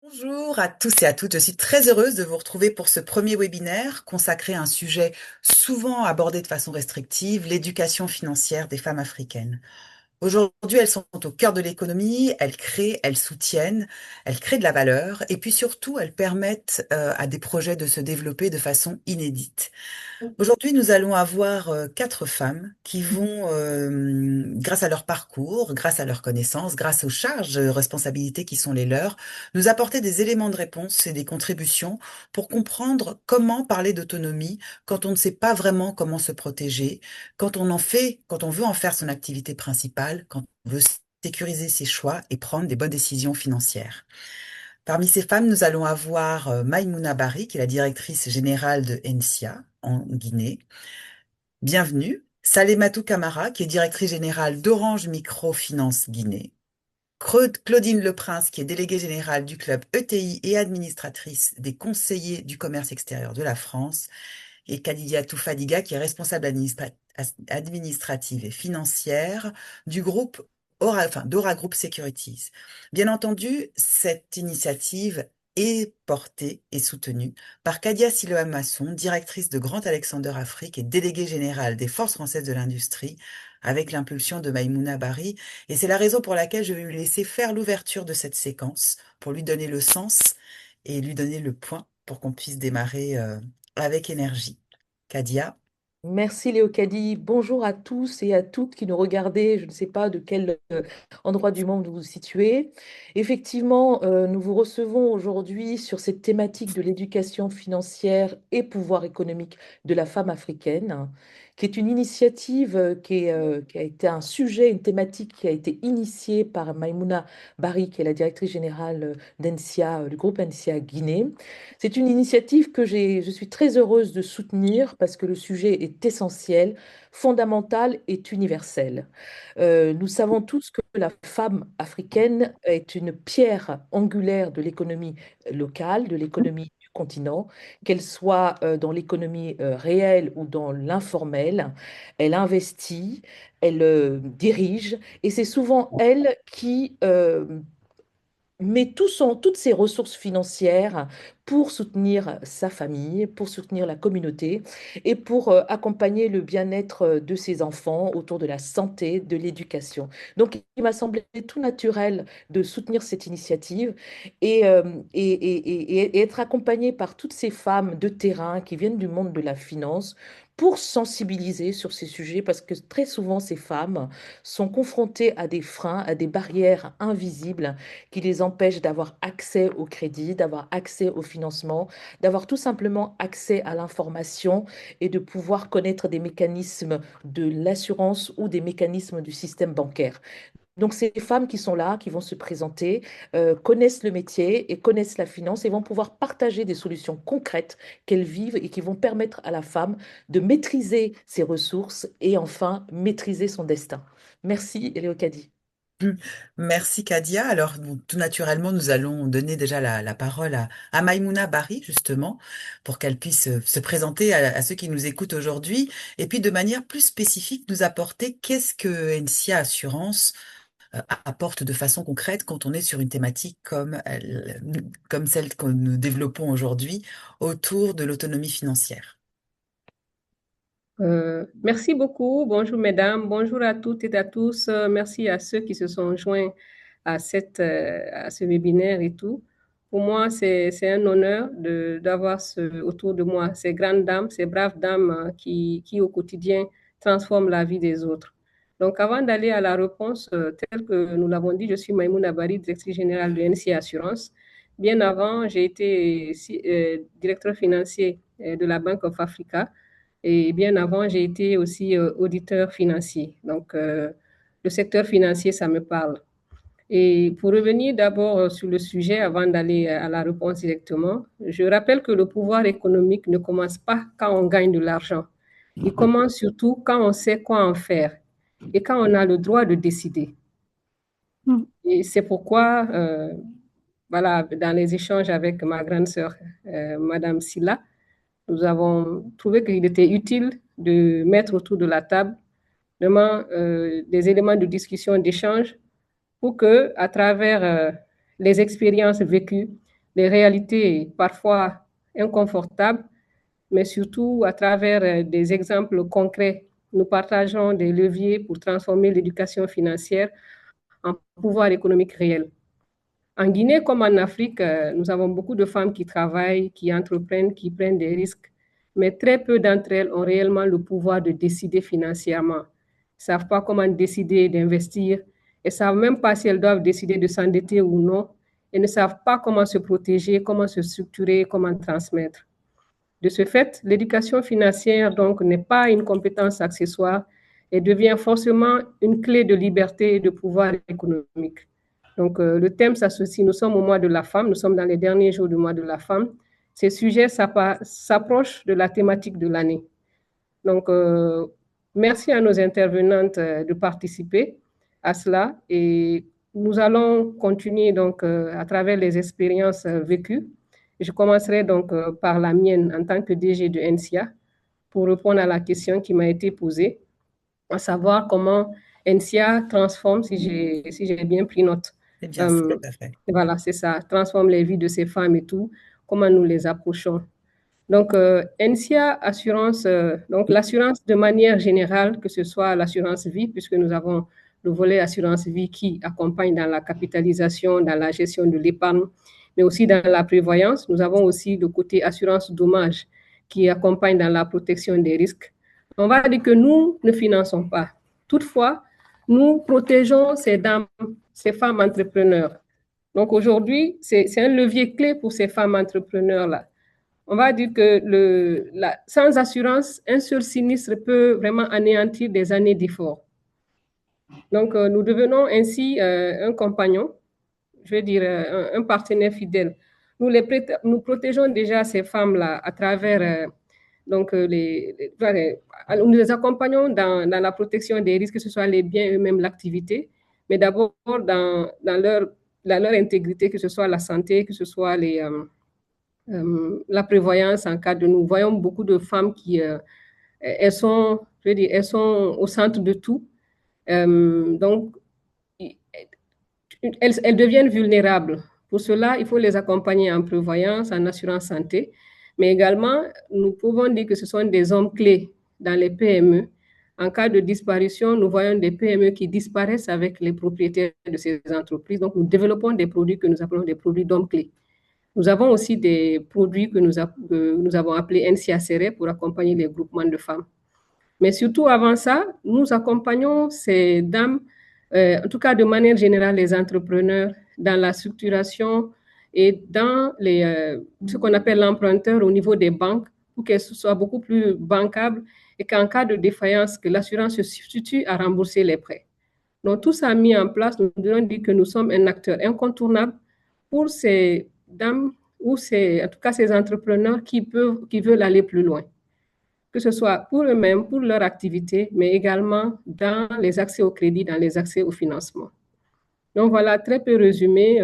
Bonjour à tous et à toutes, je suis très heureuse de vous retrouver pour ce premier webinaire consacré à un sujet souvent abordé de façon restrictive, l'éducation financière des femmes africaines. Aujourd'hui, elles sont au cœur de l'économie, elles créent, elles soutiennent, elles créent de la valeur et puis surtout, elles permettent à des projets de se développer de façon inédite. Aujourd'hui, nous allons avoir quatre femmes qui vont, grâce à leur parcours, grâce à leurs connaissances, grâce aux charges de responsabilités qui sont les leurs, nous apporter des éléments de réponse et des contributions pour comprendre comment parler d'autonomie quand on ne sait pas vraiment comment se protéger, quand on veut en faire son activité principale, quand on veut sécuriser ses choix et prendre des bonnes décisions financières. Parmi ces femmes, nous allons avoir Maïmouna Bari, qui est la directrice générale de NSIA en Guinée. Bienvenue. Salematou Camara, qui est directrice générale d'Orange Microfinance Guinée. Claudine Leprince, qui est déléguée générale du club ETI et administratrice des conseillers du commerce extérieur de la France. Et Khadija Toufadiga, qui est responsable administrative et financière du groupe d'Aura Group Securities. Bien entendu, cette initiative est portée et soutenue par Kadia Siloam Masson, directrice de Grand Alexander Afrique et déléguée générale des Forces françaises de l'industrie, avec l'impulsion de Maïmouna Bari. Et c'est la raison pour laquelle je vais lui laisser faire l'ouverture de cette séquence, pour lui donner le sens et lui donner le point pour qu'on puisse démarrer avec énergie. Kadia. Merci Léocadie. Bonjour à tous et à toutes qui nous regardez. Je ne sais pas de quel endroit du monde vous vous situez. Effectivement, nous vous recevons aujourd'hui sur cette thématique de l'éducation financière et pouvoir économique de la femme africaine, qui est une initiative qui a été un sujet, une thématique qui a été initiée par Maïmouna Bari, qui est la directrice générale d'ENSIA, du groupe ENSIA Guinée. C'est une initiative je suis très heureuse de soutenir parce que le sujet est essentiel, fondamental et universel. Nous savons tous que la femme africaine est une pierre angulaire de l'économie locale, de l'économie du continent, qu'elle soit dans l'économie réelle ou dans l'informel. Elle investit, elle dirige et c'est souvent elle qui met toutes ses ressources financières pour soutenir sa famille, pour soutenir la communauté et pour accompagner le bien-être de ses enfants autour de la santé, de l'éducation. Donc, il m'a semblé tout naturel de soutenir cette initiative et être accompagné par toutes ces femmes de terrain qui viennent du monde de la finance pour sensibiliser sur ces sujets parce que très souvent, ces femmes sont confrontées à des freins, à des barrières invisibles qui les empêche d'avoir accès au crédit, d'avoir accès au financement, d'avoir tout simplement accès à l'information et de pouvoir connaître des mécanismes de l'assurance ou des mécanismes du système bancaire. Donc, ces femmes qui sont là, qui vont se présenter, connaissent le métier et connaissent la finance et vont pouvoir partager des solutions concrètes qu'elles vivent et qui vont permettre à la femme de maîtriser ses ressources et enfin maîtriser son destin. Merci, Léocadie. Merci Kadia. Alors, tout naturellement, nous allons donner déjà la parole à Maïmouna Bari, justement, pour qu'elle puisse se présenter à ceux qui nous écoutent aujourd'hui, et puis de manière plus spécifique, nous apporter qu'est-ce que NSIA Assurance apporte de façon concrète quand on est sur une thématique comme celle que nous développons aujourd'hui autour de l'autonomie financière. Merci beaucoup. Bonjour mesdames, bonjour à toutes et à tous. Merci à ceux qui se sont joints à ce webinaire et tout. Pour moi, c'est un honneur d'avoir autour de moi ces grandes dames, ces braves dames qui au quotidien transforment la vie des autres. Donc avant d'aller à la réponse, telle que nous l'avons dit, je suis Maïmouna Bari, directrice générale de NC Assurance. Bien avant, j'ai été directeur financier de la Bank of Africa. Et bien avant, j'ai été aussi auditeur financier. Donc, le secteur financier, ça me parle. Et pour revenir d'abord sur le sujet, avant d'aller à la réponse directement, je rappelle que le pouvoir économique ne commence pas quand on gagne de l'argent. Il commence surtout quand on sait quoi en faire et quand on a le droit de décider. Et c'est pourquoi, voilà, dans les échanges avec ma grande sœur, Madame Silla, nous avons trouvé qu'il était utile de mettre autour de la table vraiment des éléments de discussion, d'échange, pour que, à travers les expériences vécues des réalités parfois inconfortables, mais surtout à travers des exemples concrets. Nous partageons des leviers pour transformer l'éducation financière en pouvoir économique réel. En Guinée comme en Afrique, nous avons beaucoup de femmes qui travaillent, qui entreprennent, qui prennent des risques, mais très peu d'entre elles ont réellement le pouvoir de décider financièrement. Elles ne savent pas comment décider d'investir, elles ne savent même pas si elles doivent décider de s'endetter ou non, elles ne savent pas comment se protéger, comment se structurer, comment transmettre. De ce fait, l'éducation financière donc n'est pas une compétence accessoire et devient forcément une clé de liberté et de pouvoir économique. Donc, le thème s'associe, nous sommes au mois de la femme, nous sommes dans les derniers jours du mois de la femme. Ces sujets s'approchent de la thématique de l'année. Donc, merci à nos intervenantes de participer à cela et nous allons continuer donc à travers les expériences vécues. Je commencerai donc par la mienne en tant que DG de NSIA pour répondre à la question qui m'a été posée, à savoir comment NSIA transforme, si j'ai bien pris note. C'est bien ça, tout à fait. Voilà, c'est ça, transforme les vies de ces femmes et tout, comment nous les approchons. Donc, NSIA Assurance, donc l'assurance de manière générale, que ce soit l'assurance vie, puisque nous avons le volet assurance vie qui accompagne dans la capitalisation, dans la gestion de l'épargne, mais aussi dans la prévoyance. Nous avons aussi le côté assurance dommage qui accompagne dans la protection des risques. On va dire que nous ne finançons pas. Toutefois, nous protégeons ces dames, ces femmes entrepreneurs. Donc aujourd'hui, c'est un levier clé pour ces femmes entrepreneurs-là. On va dire que sans assurance, un seul sinistre peut vraiment anéantir des années d'efforts. Donc, nous devenons ainsi un compagnon, je veux dire un partenaire fidèle. Nous protégeons déjà ces femmes-là à travers donc, nous les accompagnons dans la protection des risques, que ce soit les biens eux-mêmes, l'activité, mais d'abord dans leur intégrité, que ce soit la santé, que ce soit la prévoyance en cas de nous voyons beaucoup de femmes qui elles sont, je veux dire, elles sont au centre de tout. Donc, elles deviennent vulnérables. Pour cela, il faut les accompagner en prévoyance, en assurance santé, mais également, nous pouvons dire que ce sont des hommes clés dans les PME. En cas de disparition, nous voyons des PME qui disparaissent avec les propriétaires de ces entreprises. Donc, nous développons des produits que nous appelons des produits d'hommes clés. Nous avons aussi des produits que nous avons appelés NCACR pour accompagner les groupements de femmes. Mais surtout avant ça, nous accompagnons ces dames, en tout cas de manière générale, les entrepreneurs dans la structuration et dans ce qu'on appelle l'emprunteur au niveau des banques pour qu'elles soient beaucoup plus bancables et qu'en cas de défaillance, que l'assurance se substitue à rembourser les prêts. Donc tout ça mis en place, nous devons dire que nous sommes un acteur incontournable pour ces dames ou en tout cas ces entrepreneurs qui veulent aller plus loin, que ce soit pour eux-mêmes, pour leur activité, mais également dans les accès au crédit, dans les accès au financement. Donc voilà, très peu résumé,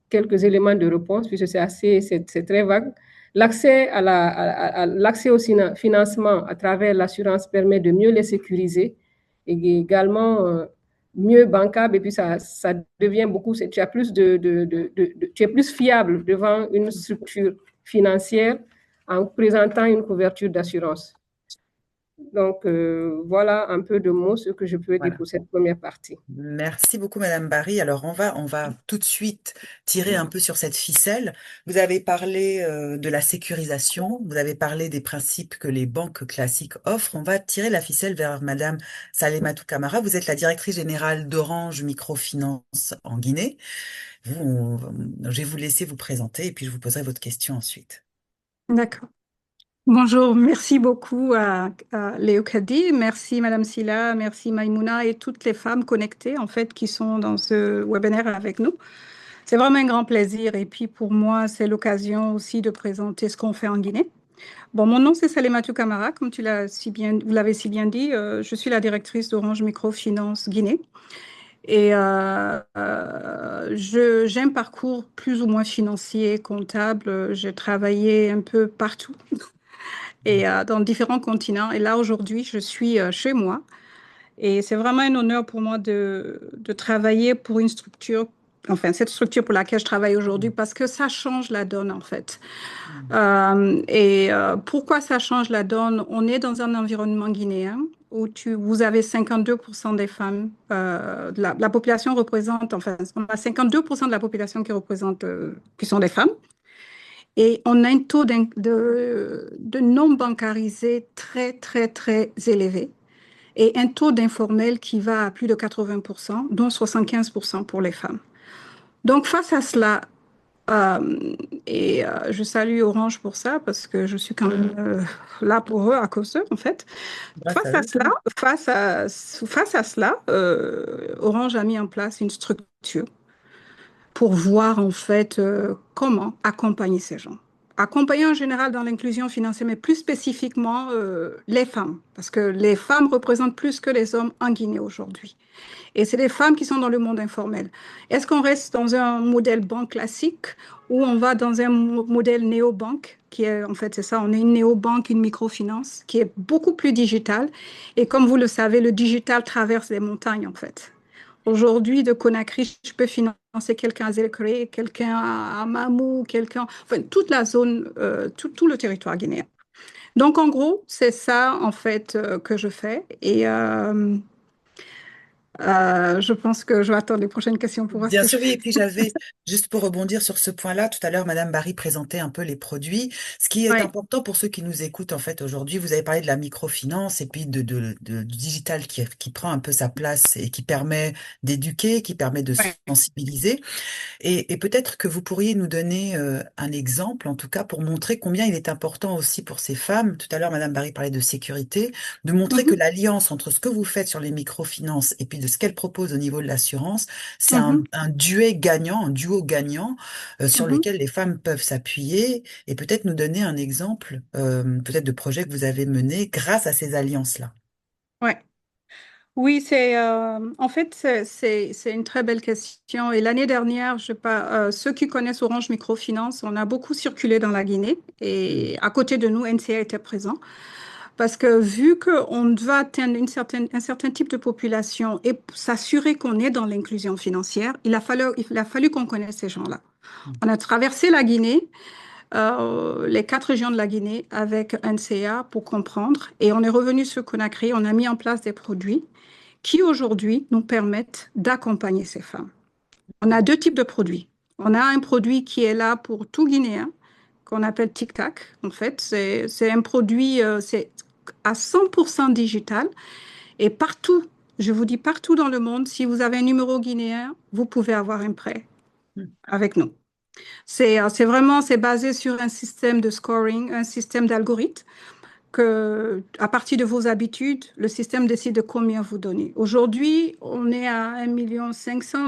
quelques éléments de réponse, puisque c'est très vague. L'accès l'accès au financement à travers l'assurance permet de mieux les sécuriser et également mieux bancable, et puis ça devient beaucoup, tu es plus fiable devant une structure financière en présentant une couverture d'assurance. Donc, voilà un peu de mots, ce que je peux dire pour cette première partie. Merci beaucoup, Madame Barry. Alors, on va tout de suite tirer un peu sur cette ficelle. Vous avez parlé de la sécurisation, vous avez parlé des principes que les banques classiques offrent. On va tirer la ficelle vers Madame Salematou Camara. Vous êtes la directrice générale d'Orange Microfinance en Guinée. Je vais vous laisser vous présenter et puis je vous poserai votre question ensuite. D'accord. Bonjour, merci beaucoup à Léo Kadi, merci Madame Silla, merci Maïmouna et toutes les femmes connectées en fait qui sont dans ce webinaire avec nous. C'est vraiment un grand plaisir et puis pour moi c'est l'occasion aussi de présenter ce qu'on fait en Guinée. Bon, mon nom c'est Salematou Camara, comme vous l'avez si bien dit, je suis la directrice d'Orange Microfinance Guinée. Et j'ai un parcours plus ou moins financier, comptable. J'ai travaillé un peu partout et dans différents continents. Et là, aujourd'hui, je suis chez moi. Et c'est vraiment un honneur pour moi de travailler pour une structure enfin, cette structure pour laquelle je travaille aujourd'hui parce que ça change la donne, en fait. Mm. Pourquoi ça change la donne? On est dans un environnement guinéen où vous avez 52% des femmes. La population représente, enfin, on a 52% de la population qui représente, qui sont des femmes. Et on a un taux de non bancarisé très, très, très élevé. Et un taux d'informel qui va à plus de 80%, dont 75% pour les femmes. Donc, face à cela, je salue Orange pour ça, parce que je suis quand même là pour eux, à cause d'eux, en fait. Grâce à eux. Face à cela, Orange a mis en place une structure pour voir en fait comment accompagner ces gens. Accompagner en général dans l'inclusion financière, mais plus spécifiquement les femmes, parce que les femmes représentent plus que les hommes en Guinée aujourd'hui. Et c'est des femmes qui sont dans le monde informel. Est-ce qu'on reste dans un modèle banque classique ou on va dans un modèle néobanque qui est, en fait, c'est ça, on est une néobanque, une microfinance qui est beaucoup plus digitale. Et comme vous le savez, le digital traverse les montagnes, en fait. Aujourd'hui, de Conakry, je peux financer quelqu'un à Zékré, quelqu'un à Mamou, quelqu'un, enfin, toute la zone, tout le territoire guinéen. Donc, en gros, c'est ça, en fait, que je fais. Je pense que je vais attendre les prochaines questions pour voir ce Bien que je sûr, oui. fais. Et puis j'avais, juste pour rebondir sur ce point-là, tout à l'heure, Madame Barry présentait un peu les produits. Ce qui est Oui. important pour ceux qui nous écoutent, en fait, aujourd'hui, vous avez parlé de la microfinance et puis du digital qui prend un peu sa place et qui permet d'éduquer, qui permet de Ouais. sensibiliser. Et peut-être que vous pourriez nous donner un exemple, en tout cas, pour montrer combien il est important aussi pour ces femmes. Tout à l'heure, Madame Barry parlait de sécurité, de montrer que Mhm, l'alliance entre ce que vous faites sur les microfinances et puis de ce qu'elle propose au niveau de l'assurance, c'est mhm, un duet gagnant, un duo gagnant sur mhm. lequel les femmes peuvent s'appuyer et peut-être nous donner un exemple, peut-être de projet que vous avez mené grâce à ces alliances-là. Ouais. Oui, en fait, c'est une très belle question. Et l'année dernière, ceux qui connaissent Orange Microfinance, on a beaucoup circulé dans la Guinée Mm. et à côté de nous, NCA était présent. Parce que vu qu'on doit atteindre un certain type de population et s'assurer qu'on est dans l'inclusion financière, il a fallu qu'on connaisse ces gens-là. Mm. On a traversé la Guinée, les 4 régions de la Guinée avec NCA pour comprendre. Et on est revenu sur Conakry, on a mis en place des produits qui aujourd'hui nous permettent d'accompagner ces femmes. On a deux types de produits. On a un produit qui est là pour tout Guinéen, qu'on appelle Tic Tac. En fait, c'est un produit, c'est à 100% digital. Et partout, je vous dis partout dans le monde, si vous avez un numéro guinéen, vous pouvez avoir un prêt Mm. avec nous. C'est basé sur un système de scoring, un système d'algorithme que, à partir de vos habitudes, le système décide de combien vous donner. Aujourd'hui, on est à 1,5 million.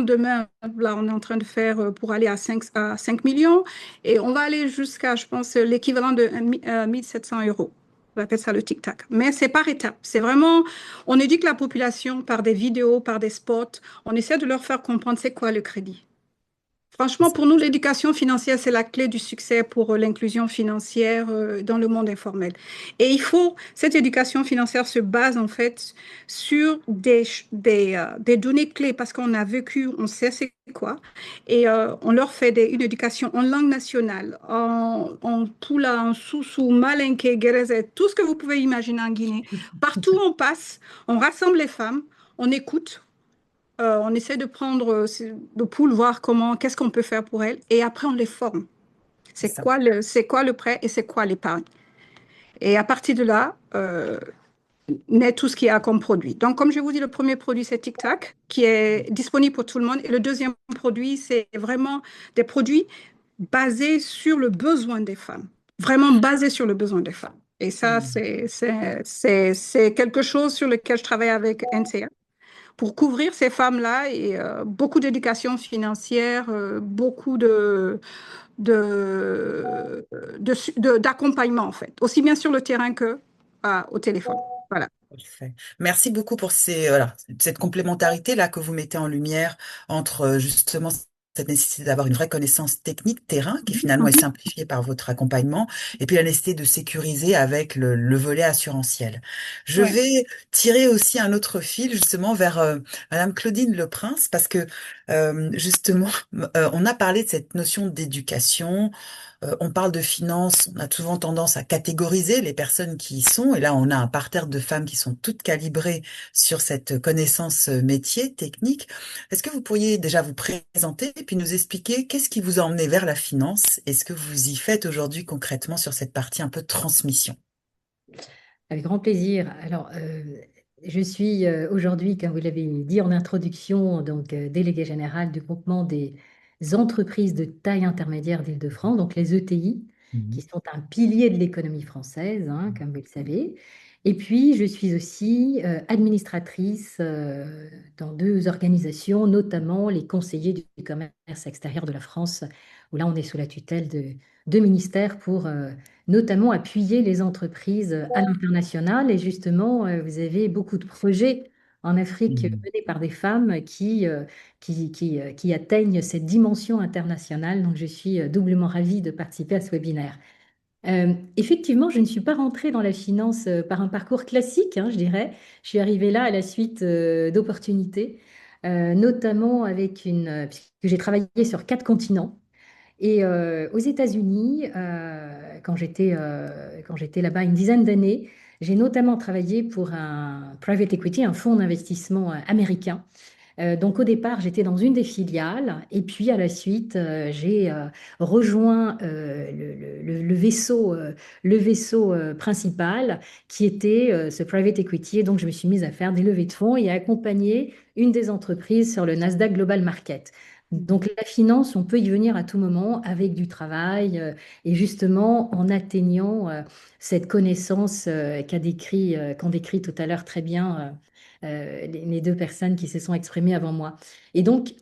Demain, là, on est en train de faire pour aller à 5 millions. Et on va aller jusqu'à, je pense, l'équivalent de 1 700 euros. On appelle ça le tic-tac. Mais c'est par étapes. C'est vraiment, on éduque la population par des vidéos, par des spots. On essaie de leur faire comprendre c'est quoi le crédit. Franchement, pour nous, l'éducation financière, c'est la clé du succès pour l'inclusion financière dans le monde informel. Et cette éducation financière se base en fait sur des données clés parce qu'on a vécu, on sait c'est quoi, et on leur fait une éducation en langue nationale, en Pula, en Soussou, Malinké, Guérézé, tout ce que vous pouvez imaginer en Guinée. Partout où on passe, on rassemble les femmes, on écoute, on essaie de prendre le pouls, voir qu'est-ce qu'on peut faire pour elles, et après on les forme. C'est ça. C'est quoi le prêt et c'est quoi l'épargne. Et à partir de là, naît tout ce qu'il y a comme produit. Donc, comme je vous dis, le premier produit, c'est Tic Tac, qui est disponible pour tout le monde. Et le deuxième produit, c'est vraiment des produits basés sur le besoin des femmes. Vraiment basés sur le besoin des femmes. Et ça, Mm. c'est quelque chose sur lequel je travaille avec NCA pour couvrir ces femmes-là et beaucoup d'éducation financière, beaucoup d'accompagnement en fait, aussi bien sur le terrain que au téléphone. Voilà. Parfait. Merci beaucoup pour cette complémentarité là que vous mettez en lumière entre justement cette nécessité d'avoir une vraie connaissance technique, terrain, qui finalement est simplifiée par votre accompagnement, et puis la nécessité de sécuriser avec le volet assurantiel. Je Ouais. vais tirer aussi un autre fil justement vers Madame Claudine Leprince, parce que justement, on a parlé de cette notion d'éducation. On parle de finances, on a souvent tendance à catégoriser les personnes qui y sont, et là on a un parterre de femmes qui sont toutes calibrées sur cette connaissance métier, technique. Est-ce que vous pourriez déjà vous présenter et puis nous expliquer qu'est-ce qui vous a emmené vers la finance et ce que vous y faites aujourd'hui concrètement sur cette partie un peu transmission? Avec grand plaisir. Alors, je suis aujourd'hui, comme vous l'avez dit en introduction, donc déléguée générale du groupement des entreprises de taille intermédiaire d'Île-de-France, donc les ETI, qui Mhm. sont un pilier de l'économie française, hein, comme vous le savez. Et puis, je suis aussi administratrice dans deux organisations, notamment les conseillers du commerce extérieur de la France, où là, on est sous la tutelle de deux ministères pour notamment appuyer les entreprises à l'international. Et justement, vous avez beaucoup de projets en Afrique Mhm. menés par des femmes qui atteignent cette dimension internationale. Donc, je suis doublement ravie de participer à ce webinaire. Effectivement, je ne suis pas rentrée dans la finance par un parcours classique, hein, je dirais. Je suis arrivée là à la suite d'opportunités, notamment puisque j'ai travaillé sur 4 continents. Et aux États-Unis, quand j'étais là-bas une dizaine d'années, j'ai notamment travaillé pour un private equity, un fonds d'investissement américain. Donc au départ, j'étais dans une des filiales et puis à la suite, j'ai rejoint le vaisseau principal qui était ce private equity. Et donc je me suis mise à faire des levées de fonds et à accompagner une des entreprises sur le Nasdaq Global Market. Donc la finance, on peut y venir à tout moment avec du travail et justement en atteignant cette connaissance qu'ont décrit tout à l'heure très bien les deux personnes qui se sont exprimées avant moi. Et donc,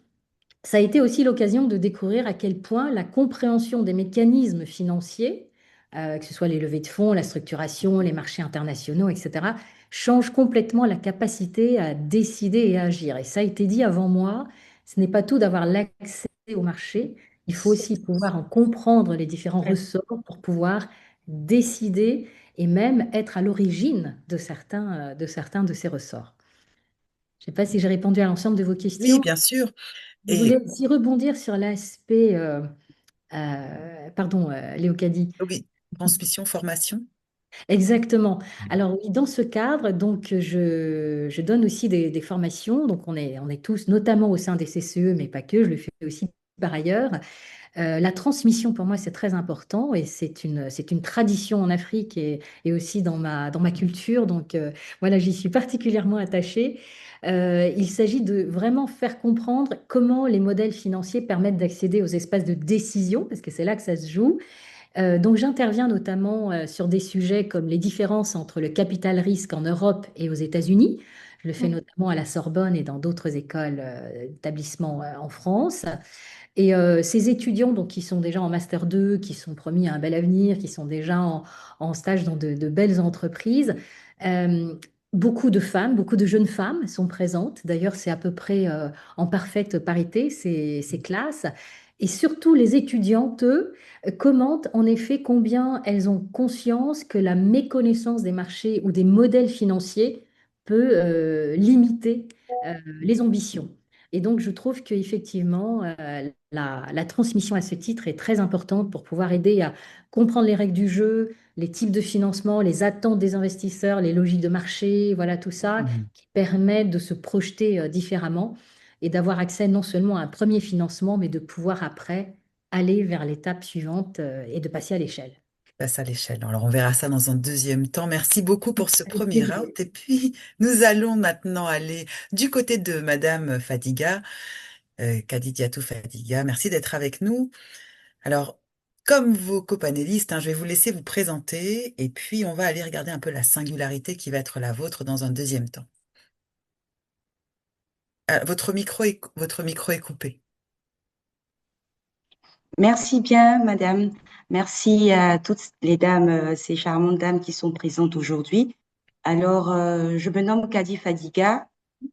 ça a été aussi l'occasion de découvrir à quel point la compréhension des mécanismes financiers, que ce soit les levées de fonds, la structuration, les marchés internationaux, etc., change complètement la capacité à décider et à agir. Et ça a été dit avant moi, ce n'est pas tout d'avoir l'accès au marché, il faut aussi pouvoir en comprendre les différents ressorts pour pouvoir décider et même être à l'origine de certains de ces ressorts. Je ne sais pas si j'ai répondu à l'ensemble de vos Oui, questions. bien sûr. Je voulais Et aussi rebondir sur l'aspect, pardon, Léocadie. oui, transmission, formation. Exactement. Alors oui, dans ce cadre, donc je donne aussi des formations. Donc on est tous, notamment au sein des CCE, mais pas que, je le fais aussi par ailleurs. La transmission, pour moi, c'est très important et c'est une tradition en Afrique et aussi dans ma culture. Donc, voilà, j'y suis particulièrement attachée. Il s'agit de vraiment faire comprendre comment les modèles financiers permettent d'accéder aux espaces de décision, parce que c'est là que ça se joue. Donc, j'interviens notamment sur des sujets comme les différences entre le capital risque en Europe et aux États-Unis. Je le fais notamment à la Sorbonne et dans d'autres écoles, établissements en France. Et ces étudiants donc, qui sont déjà en Master 2, qui sont promis à un bel avenir, qui sont déjà en stage dans de belles entreprises, euh, beaucoup de femmes, beaucoup de jeunes femmes sont présentes. D'ailleurs, c'est à peu près en parfaite parité, ces classes. Et surtout, les étudiantes, eux, commentent en effet combien elles ont conscience que la méconnaissance des marchés ou des modèles financiers peut limiter les ambitions. Et donc, je trouve qu'effectivement, la transmission à ce titre est très importante pour pouvoir aider à comprendre les règles du jeu, les types de financement, les attentes des investisseurs, les logiques de marché, voilà tout ça Mhm. qui permet de se projeter différemment et d'avoir accès non seulement à un premier financement, mais de pouvoir après aller vers l'étape suivante et de passer à l'échelle. Passe à l'échelle. Alors, on verra ça dans un deuxième temps. Merci beaucoup pour ce Avec premier plaisir. out. Et puis, nous allons maintenant aller du côté de Madame Fadiga, Kadidiatou Fadiga. Merci d'être avec nous. Alors, comme vos copanélistes, hein, je vais vous laisser vous présenter et puis on va aller regarder un peu la singularité qui va être la vôtre dans un deuxième temps. Votre micro est coupé. Merci bien, madame. Merci à toutes les dames, ces charmantes dames qui sont présentes aujourd'hui. Alors, je me nomme Kadi Fadiga.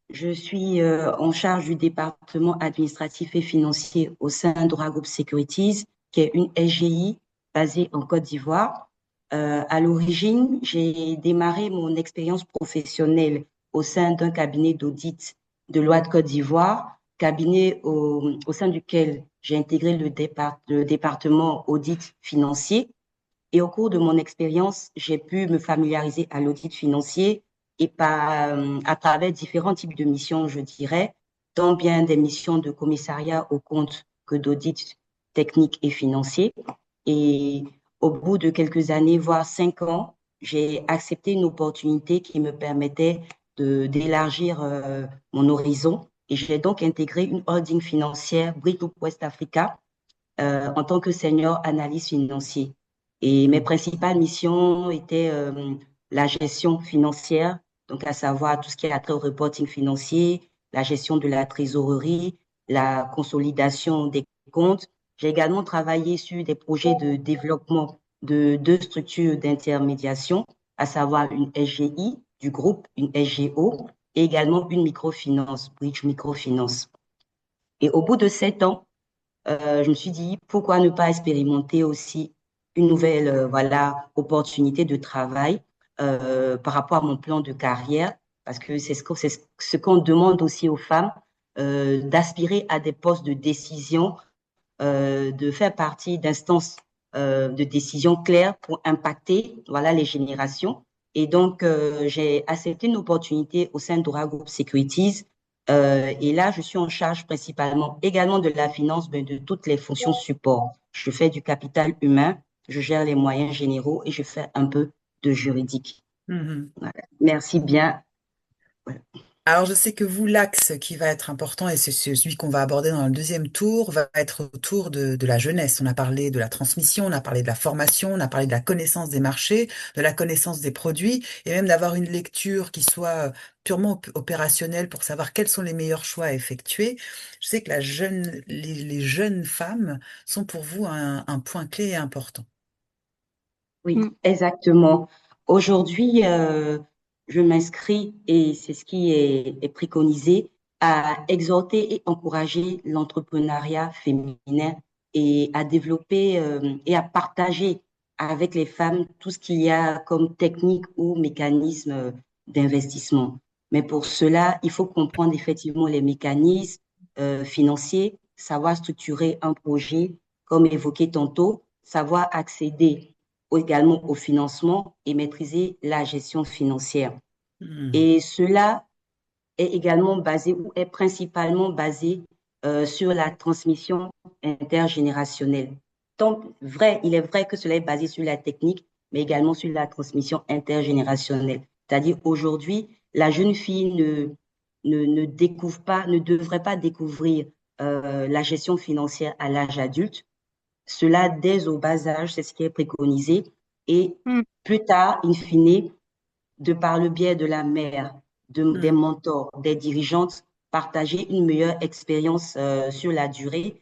Je suis en charge du département administratif et financier au sein d'Ora Group Securities, qui est une SGI basée en Côte d'Ivoire. À l'origine, j'ai démarré mon expérience professionnelle au sein d'un cabinet d'audit de loi de Côte d'Ivoire, cabinet au sein duquel j'ai intégré le département audit financier. Et au cours de mon expérience, j'ai pu me familiariser à l'audit financier et à travers différents types de missions, je dirais, tant bien des missions de commissariat au compte que d'audit technique et financier. Et au bout de quelques années, voire 5 ans, j'ai accepté une opportunité qui me permettait d'élargir mon horizon. Et j'ai donc intégré une holding financière, Bridgegroup West Africa, en tant que senior analyste financier. Et mes principales missions étaient la gestion financière, donc à savoir tout ce qui est attrait au reporting financier, la gestion de la trésorerie, la consolidation des comptes. J'ai également travaillé sur des projets de développement de deux structures d'intermédiation, à savoir une SGI du groupe, une SGO, et également une microfinance, Bridge Microfinance. Et au bout de 7 ans, je me suis dit, pourquoi ne pas expérimenter aussi une nouvelle voilà, opportunité de travail par rapport à mon plan de carrière, parce que c'est ce qu'on demande aussi aux femmes, d'aspirer à des postes de décision, de faire partie d'instances de décision claires pour impacter voilà, les générations. Et donc, j'ai accepté une opportunité au sein d'Ora Group Securities. Et là, je suis en charge principalement également de la finance, mais de toutes les fonctions support. Je fais du capital humain, je gère les moyens généraux et je fais un peu de juridique. Mhm. Voilà. Merci bien. Voilà. Alors, je sais que vous, l'axe qui va être important, et c'est celui qu'on va aborder dans le deuxième tour, va être autour de la jeunesse. On a parlé de la transmission, on a parlé de la formation, on a parlé de la connaissance des marchés, de la connaissance des produits, et même d'avoir une lecture qui soit purement opérationnelle pour savoir quels sont les meilleurs choix à effectuer. Je sais que les jeunes femmes sont pour vous un point clé et important. Oui, Mm. exactement. Aujourd'hui, je m'inscris, et c'est ce qui est préconisé, à exhorter et encourager l'entrepreneuriat féminin et à développer et à partager avec les femmes tout ce qu'il y a comme technique ou mécanisme d'investissement. Mais pour cela, il faut comprendre effectivement les mécanismes financiers, savoir structurer un projet, comme évoqué tantôt, savoir accéder également au financement et maîtriser la gestion financière. Mhm. Et cela est également basé ou est principalement basé sur la transmission intergénérationnelle. Donc, il est vrai que cela est basé sur la technique, mais également sur la transmission intergénérationnelle. C'est-à-dire aujourd'hui, la jeune fille ne découvre pas, ne devrait pas découvrir la gestion financière à l'âge adulte. Cela dès au bas âge, c'est ce qui est préconisé. Et Mm. plus tard, in fine, de par le biais de la mère, des Mhm. mentors, des dirigeantes, partager une meilleure expérience sur la durée,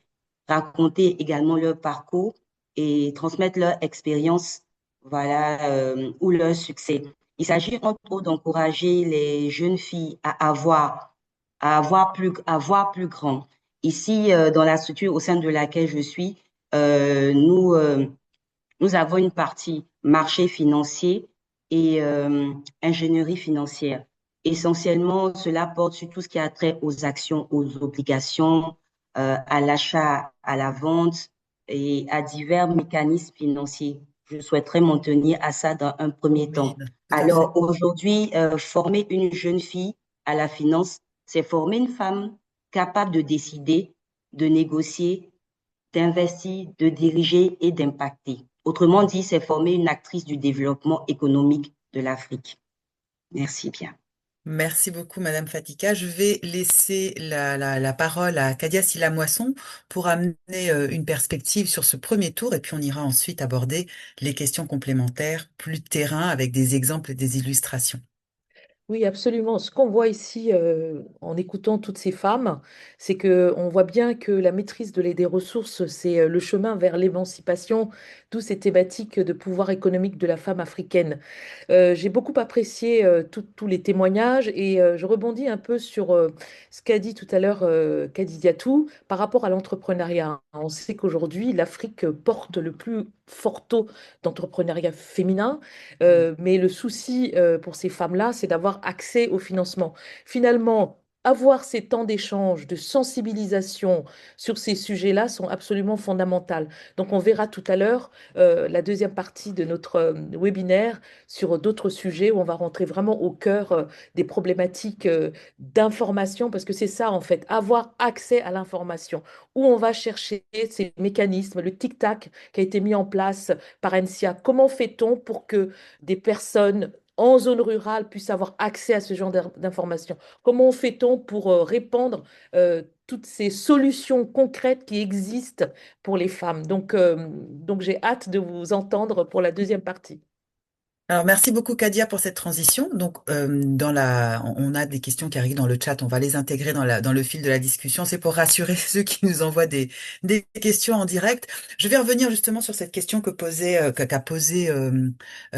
raconter également leur parcours et transmettre leur expérience, voilà, ou leur succès. Il s'agit entre autres d'encourager les jeunes filles à voir plus grand. Ici, dans la structure au sein de laquelle je suis, euh, nous, euh, nous avons une partie marché financier et ingénierie financière. Essentiellement, cela porte sur tout ce qui a trait aux actions, aux obligations, à l'achat, à la vente et à divers mécanismes financiers. Je souhaiterais m'en tenir à ça dans un premier Oui, temps. tout à fait. Alors aujourd'hui, former une jeune fille à la finance, c'est former une femme capable de décider, de négocier, d'investir, de diriger et d'impacter. Autrement dit, c'est former une actrice du développement économique de l'Afrique. Merci bien. Merci beaucoup, Madame Fatika. Je vais laisser la parole à Kadia Silla-Moisson pour amener une perspective sur ce premier tour et puis on ira ensuite aborder les questions complémentaires, plus de terrain avec des exemples et des illustrations. Oui, absolument. Ce qu'on voit ici en écoutant toutes ces femmes, c'est que on voit bien que la maîtrise des ressources, c'est le chemin vers l'émancipation, d'où ces thématiques de pouvoir économique de la femme africaine. J'ai beaucoup apprécié tous les témoignages et je rebondis un peu sur ce qu'a dit tout à l'heure Kadi Diatou par rapport à l'entrepreneuriat. On sait qu'aujourd'hui, l'Afrique porte le plus fort taux d'entrepreneuriat féminin, mais le souci pour ces femmes-là, c'est d'avoir accès au financement. Finalement, avoir ces temps d'échange, de sensibilisation sur ces sujets-là sont absolument fondamentales. Donc, on verra tout à l'heure la deuxième partie de notre webinaire sur d'autres sujets où on va rentrer vraiment au cœur des problématiques d'information, parce que c'est ça en fait, avoir accès à l'information, où on va chercher ces mécanismes, le tic-tac qui a été mis en place par ENSIA. Comment fait-on pour que des personnes en zone rurale puissent avoir accès à ce genre d'informations? Comment fait-on pour répandre toutes ces solutions concrètes qui existent pour les femmes? Donc j'ai hâte de vous entendre pour la deuxième partie. Alors, merci beaucoup, Kadia, pour cette transition. Donc, on a des questions qui arrivent dans le chat. On va les intégrer dans le fil de la discussion. C'est pour rassurer ceux qui nous envoient des questions en direct. Je vais revenir justement sur cette question qu'a posée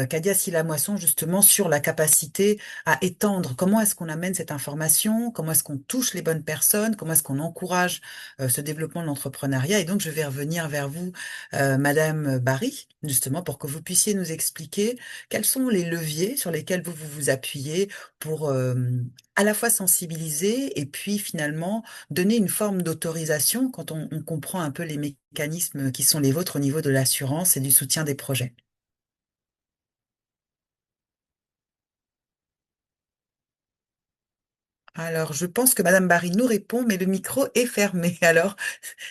Kadia Silla-Moisson, justement, sur la capacité à étendre. Comment est-ce qu'on amène cette information? Comment est-ce qu'on touche les bonnes personnes? Comment est-ce qu'on encourage ce développement de l'entrepreneuriat? Et donc, je vais revenir vers vous, Madame Barry, justement, pour que vous puissiez nous expliquer quels sont les leviers sur lesquels vous appuyez pour à la fois sensibiliser et puis finalement donner une forme d'autorisation quand on comprend un peu les mécanismes qui sont les vôtres au niveau de l'assurance et du soutien des projets? Alors, je pense que Madame Barry nous répond, mais le micro est fermé. Alors,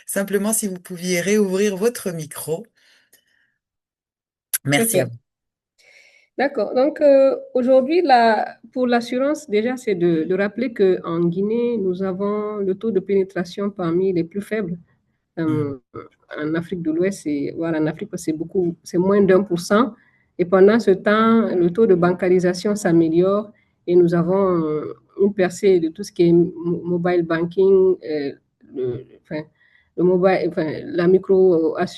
simplement, si vous pouviez réouvrir votre micro. Merci à OK. vous. D'accord. Donc, aujourd'hui, pour l'assurance, déjà, c'est de rappeler qu'en Guinée, nous avons le taux de pénétration parmi les plus faibles. Mm. En Afrique de l'Ouest, voilà, en Afrique, c'est moins d'1%. Et pendant ce temps, le taux de bancarisation s'améliore et nous avons une percée de tout ce qui est mobile banking, enfin, la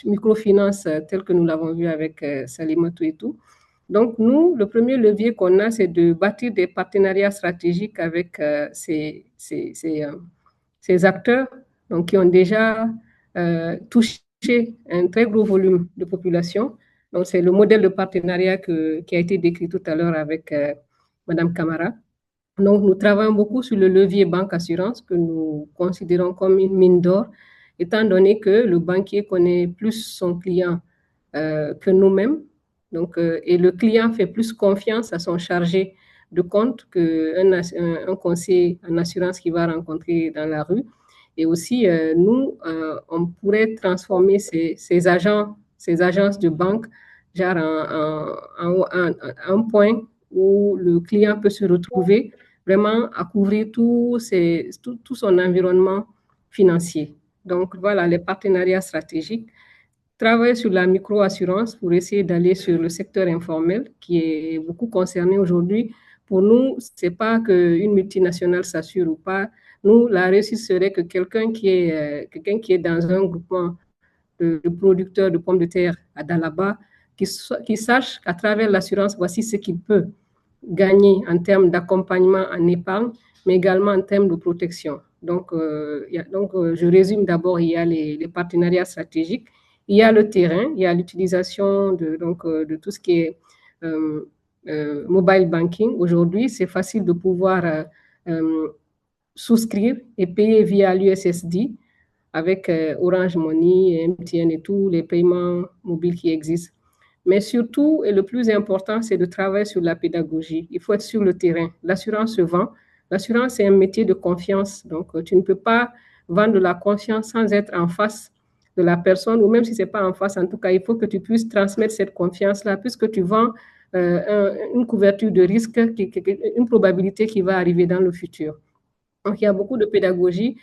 microfinance telle que nous l'avons vu avec Salimatou et tout. Donc, nous, le premier levier qu'on a, c'est de bâtir des partenariats stratégiques avec ces acteurs donc, qui ont déjà touché un très gros volume de population. Donc, c'est le modèle de partenariat qui a été décrit tout à l'heure avec Madame Camara. Donc, nous travaillons beaucoup sur le levier banque-assurance que nous considérons comme une mine d'or, étant donné que le banquier connaît plus son client que nous-mêmes. Donc, et le client fait plus confiance à son chargé de compte qu'un un conseiller en assurance qu'il va rencontrer dans la rue. Et aussi, nous, on pourrait transformer ces agences de banque, genre un point où le client peut se retrouver vraiment à couvrir tout son environnement financier. Donc, voilà, les partenariats stratégiques. Travailler sur la micro-assurance pour essayer d'aller sur le secteur informel qui est beaucoup concerné aujourd'hui. Pour nous, ce n'est pas qu'une multinationale s'assure ou pas. Nous, la réussite serait que quelqu'un qui est dans un groupement de producteurs de pommes de terre à Dalaba, qui sache qu'à travers l'assurance, voici ce qu'il peut gagner en termes d'accompagnement en épargne, mais également en termes de protection. Donc, je résume d'abord, il y a les partenariats stratégiques, il y a le terrain, il y a l'utilisation de tout ce qui est mobile banking. Aujourd'hui, c'est facile de pouvoir souscrire et payer via l'USSD avec Orange Money, MTN et tous les paiements mobiles qui existent. Mais surtout, et le plus important, c'est de travailler sur la pédagogie. Il faut être sur le terrain. L'assurance se vend. L'assurance, c'est un métier de confiance. Donc, tu ne peux pas vendre de la confiance sans être en face de la personne, ou même si ce n'est pas en face, en tout cas, il faut que tu puisses transmettre cette confiance-là, puisque tu vends une couverture de risque, une probabilité qui va arriver dans le futur. Donc, il y a beaucoup de pédagogie.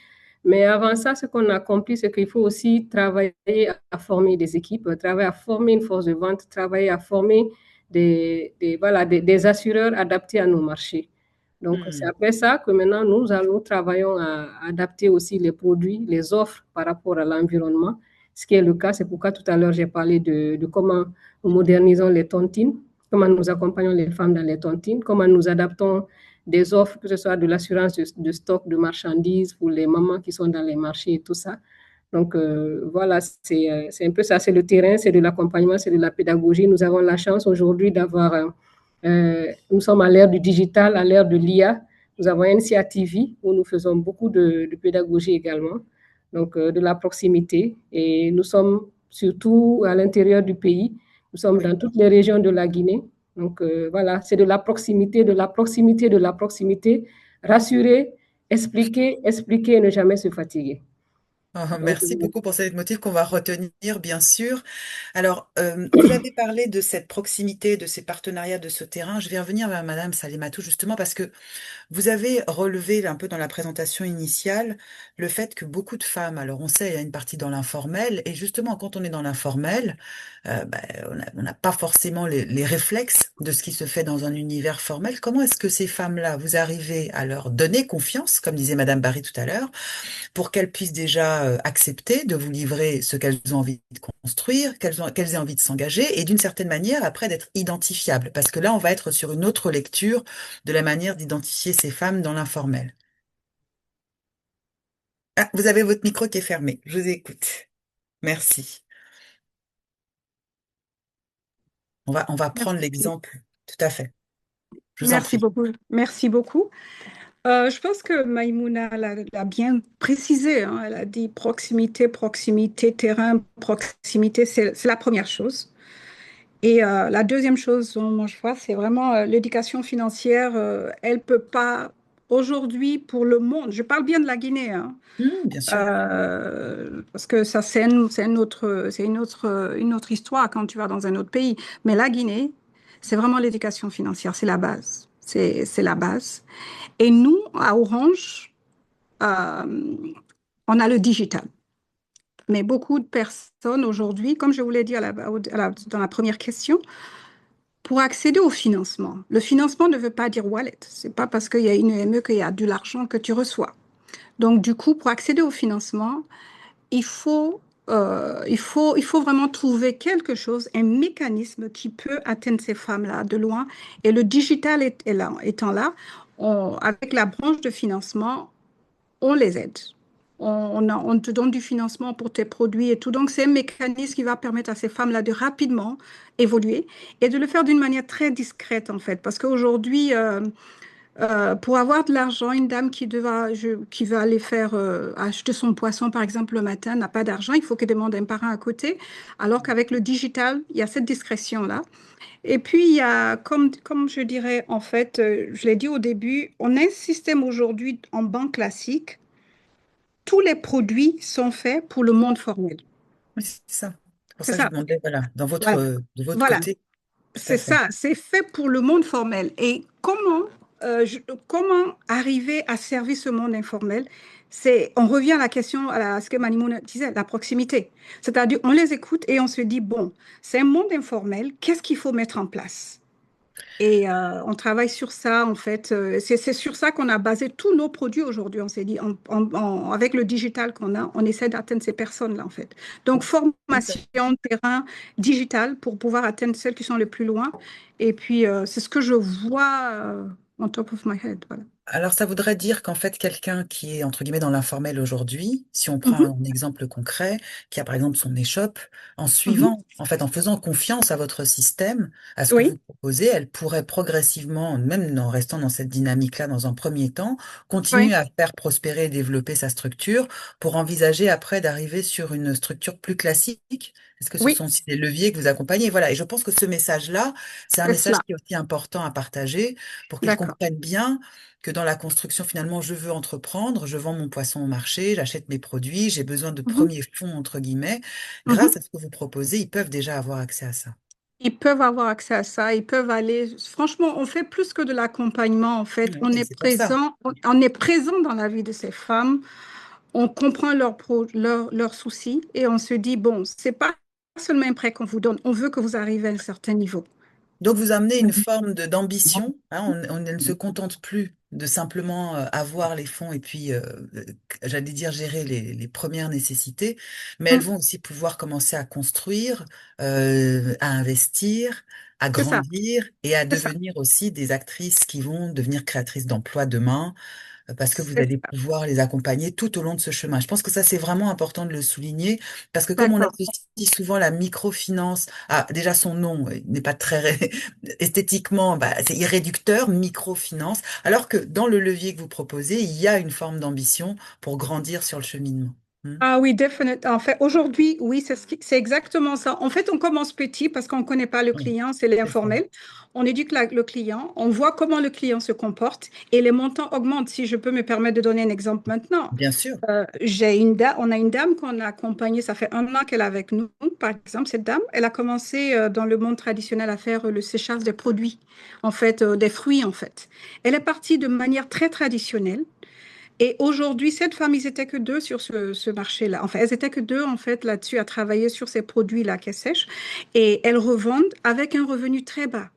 Mais avant ça, ce qu'on a accompli, c'est qu'il faut aussi travailler à former des équipes, travailler à former une force de vente, travailler à former des assureurs adaptés à nos marchés. Donc, c'est Hmm. après ça que maintenant, nous travaillons à adapter aussi les produits, les offres par rapport à l'environnement, ce qui est le cas. C'est pourquoi tout à l'heure, j'ai parlé de comment nous modernisons les tontines, comment nous accompagnons les femmes dans les tontines, comment nous adaptons des offres, que ce soit de l'assurance de stock de marchandises pour les mamans qui sont dans les marchés et tout ça. Donc, voilà, c'est un peu ça, c'est le terrain, c'est de l'accompagnement, c'est de la pédagogie. Nous avons la chance aujourd'hui d'avoir, nous sommes à l'ère du digital, à l'ère de l'IA. Nous avons NCATV où nous faisons beaucoup de pédagogie également, donc de la proximité. Et nous sommes surtout à l'intérieur du pays. Nous sommes Oui. dans toutes les régions de la Guinée. Donc, voilà, c'est de la proximité, de la proximité, de la proximité. Rassurer, expliquer, expliquer et ne jamais se fatiguer. Donc, Merci beaucoup pour cette motif qu'on va retenir, bien sûr. Alors, vous avez parlé de cette proximité, de ces partenariats, de ce terrain. Je vais revenir vers Madame Salematou justement parce que vous avez relevé un peu dans la présentation initiale le fait que beaucoup de femmes, alors on sait, il y a une partie dans l'informel, et justement quand on est dans l'informel, ben, on n'a pas forcément les réflexes de ce qui se fait dans un univers formel. Comment est-ce que ces femmes-là, vous arrivez à leur donner confiance, comme disait Madame Barry tout à l'heure, pour qu'elles puissent déjà accepter de vous livrer ce qu'elles ont envie de construire, qu'elles aient envie de s'engager, et d'une certaine manière, après, d'être identifiables. Parce que là, on va être sur une autre lecture de la manière d'identifier ces femmes dans l'informel. Ah, vous avez votre micro qui est fermé. Je vous écoute. Merci. On va prendre Merci. l'exemple. Tout à fait. Je vous en Merci prie. beaucoup. Merci beaucoup. Je pense que Maïmouna l'a bien précisé, hein. Elle a dit proximité, proximité, terrain, proximité, c'est la première chose. Et la deuxième chose dont moi je vois, c'est vraiment l'éducation financière. Elle peut pas, aujourd'hui, pour le monde, je parle bien de la Guinée, hein, Bien sûr. parce que ça, une autre histoire quand tu vas dans un autre pays. Mais la Guinée, c'est vraiment l'éducation financière, c'est la base. C'est la base. Et nous, à Orange, euh, on a le digital. Mais beaucoup de personnes aujourd'hui, comme je vous l'ai dit dans la première question, pour accéder au financement, le financement ne veut pas dire wallet. C'est pas parce qu'il y a une EME qu'il y a de l'argent que tu reçois. Donc, du coup, pour accéder au financement, il faut, il faut vraiment trouver quelque chose, un mécanisme qui peut atteindre ces femmes-là de loin. Et le digital étant là, avec la branche de financement, on les aide. On te donne du financement pour tes produits et tout. Donc, c'est un mécanisme qui va permettre à ces femmes-là de rapidement évoluer et de le faire d'une manière très discrète, en fait. Parce qu'aujourd'hui, pour avoir de l'argent, une dame qui va aller faire acheter son poisson, par exemple, le matin, n'a pas d'argent, il faut qu'elle demande un parent à côté. Alors qu'avec le digital, il y a cette discrétion-là. Et puis, il y a, comme je dirais, en fait, je l'ai dit au début, on a un système aujourd'hui en banque classique. Tous les produits sont faits pour le monde formel. Oui, c'est ça. C'est pour C'est ça que je ça. vous demandais, voilà, Voilà. de votre Voilà. côté, tout à C'est fait. ça. C'est fait pour le monde formel. Et comment arriver à servir ce monde informel? On revient à la question, à ce que Manimouna disait, la proximité. C'est-à-dire, on les écoute et on se dit, bon, c'est un monde informel, qu'est-ce qu'il faut mettre en place? Et on travaille sur ça, en fait. C'est sur ça qu'on a basé tous nos produits aujourd'hui. On s'est dit, avec le digital qu'on a, on essaie d'atteindre ces personnes-là, en fait. Donc, formation, terrain, digital pour pouvoir atteindre celles qui sont les plus loin. Et puis, c'est ce que je vois on top of my head. Voilà. Alors, ça voudrait dire qu'en fait, quelqu'un qui est, entre guillemets, dans l'informel aujourd'hui, si on prend Mhm. un exemple concret, qui a par exemple son échoppe, en Mhm. suivant, en fait, en faisant confiance à votre système, à ce que vous Oui, proposez, elle pourrait progressivement, même en restant dans cette dynamique-là dans un premier temps, continuer oui, à faire prospérer et développer sa structure pour envisager après d'arriver sur une structure plus classique. Est-ce que ce oui, sont aussi des leviers que vous accompagnez? Voilà. Et je pense que ce message-là, c'est un c'est message cela. qui est aussi important à partager pour qu'ils D'accord. comprennent bien que dans la construction, finalement, je veux entreprendre, je vends mon poisson au marché, j'achète mes produits, j'ai besoin de Mhm. premiers fonds, entre guillemets. Mhm. Grâce à ce que vous proposez, ils peuvent déjà avoir accès à ça. Ils peuvent avoir accès à ça, ils peuvent aller. Franchement, on fait plus que de l'accompagnement, en fait. Oui, c'est pour ça. On est présent dans la vie de ces femmes. On comprend leurs soucis et on se dit, bon, c'est pas seulement un prêt qu'on vous donne, on veut que vous arrivez à un certain niveau. Donc, vous amenez une forme d'ambition, hein, on ne se contente plus de simplement avoir les fonds et puis, j'allais dire, gérer les premières nécessités, mais elles Mm. vont aussi pouvoir commencer à construire, à investir, à C'est ça, grandir et à c'est ça, devenir aussi des actrices qui vont devenir créatrices d'emplois demain, parce que vous c'est allez ça. pouvoir les accompagner tout au long de ce chemin. Je pense que ça, c'est vraiment important de le souligner, parce que comme on D'accord. associe souvent la microfinance, déjà son nom n'est pas très esthétiquement, c'est irréducteur, microfinance, alors que dans le levier que vous proposez, il y a une forme d'ambition pour grandir sur le cheminement. Hmm. Ah oui, définitivement. En fait, aujourd'hui, oui, c'est exactement ça. En fait, on commence petit parce qu'on ne connaît pas le Oui, client, c'est c'est ça. l'informel. On éduque le client, on voit comment le client se comporte et les montants augmentent. Si je peux me permettre de donner un exemple maintenant. Bien sûr. On a une dame qu'on a accompagnée, ça fait 1 an qu'elle est avec nous, par exemple. Cette dame, elle a commencé dans le monde traditionnel à faire le séchage des produits, en fait, des fruits, en fait. Elle est partie de manière très traditionnelle. Et aujourd'hui, cette femme, ils étaient que deux sur ce marché-là. Enfin, elles étaient que deux, en fait, là-dessus, à travailler sur ces produits-là qu'elles sèchent. Et elles revendent avec un revenu très bas,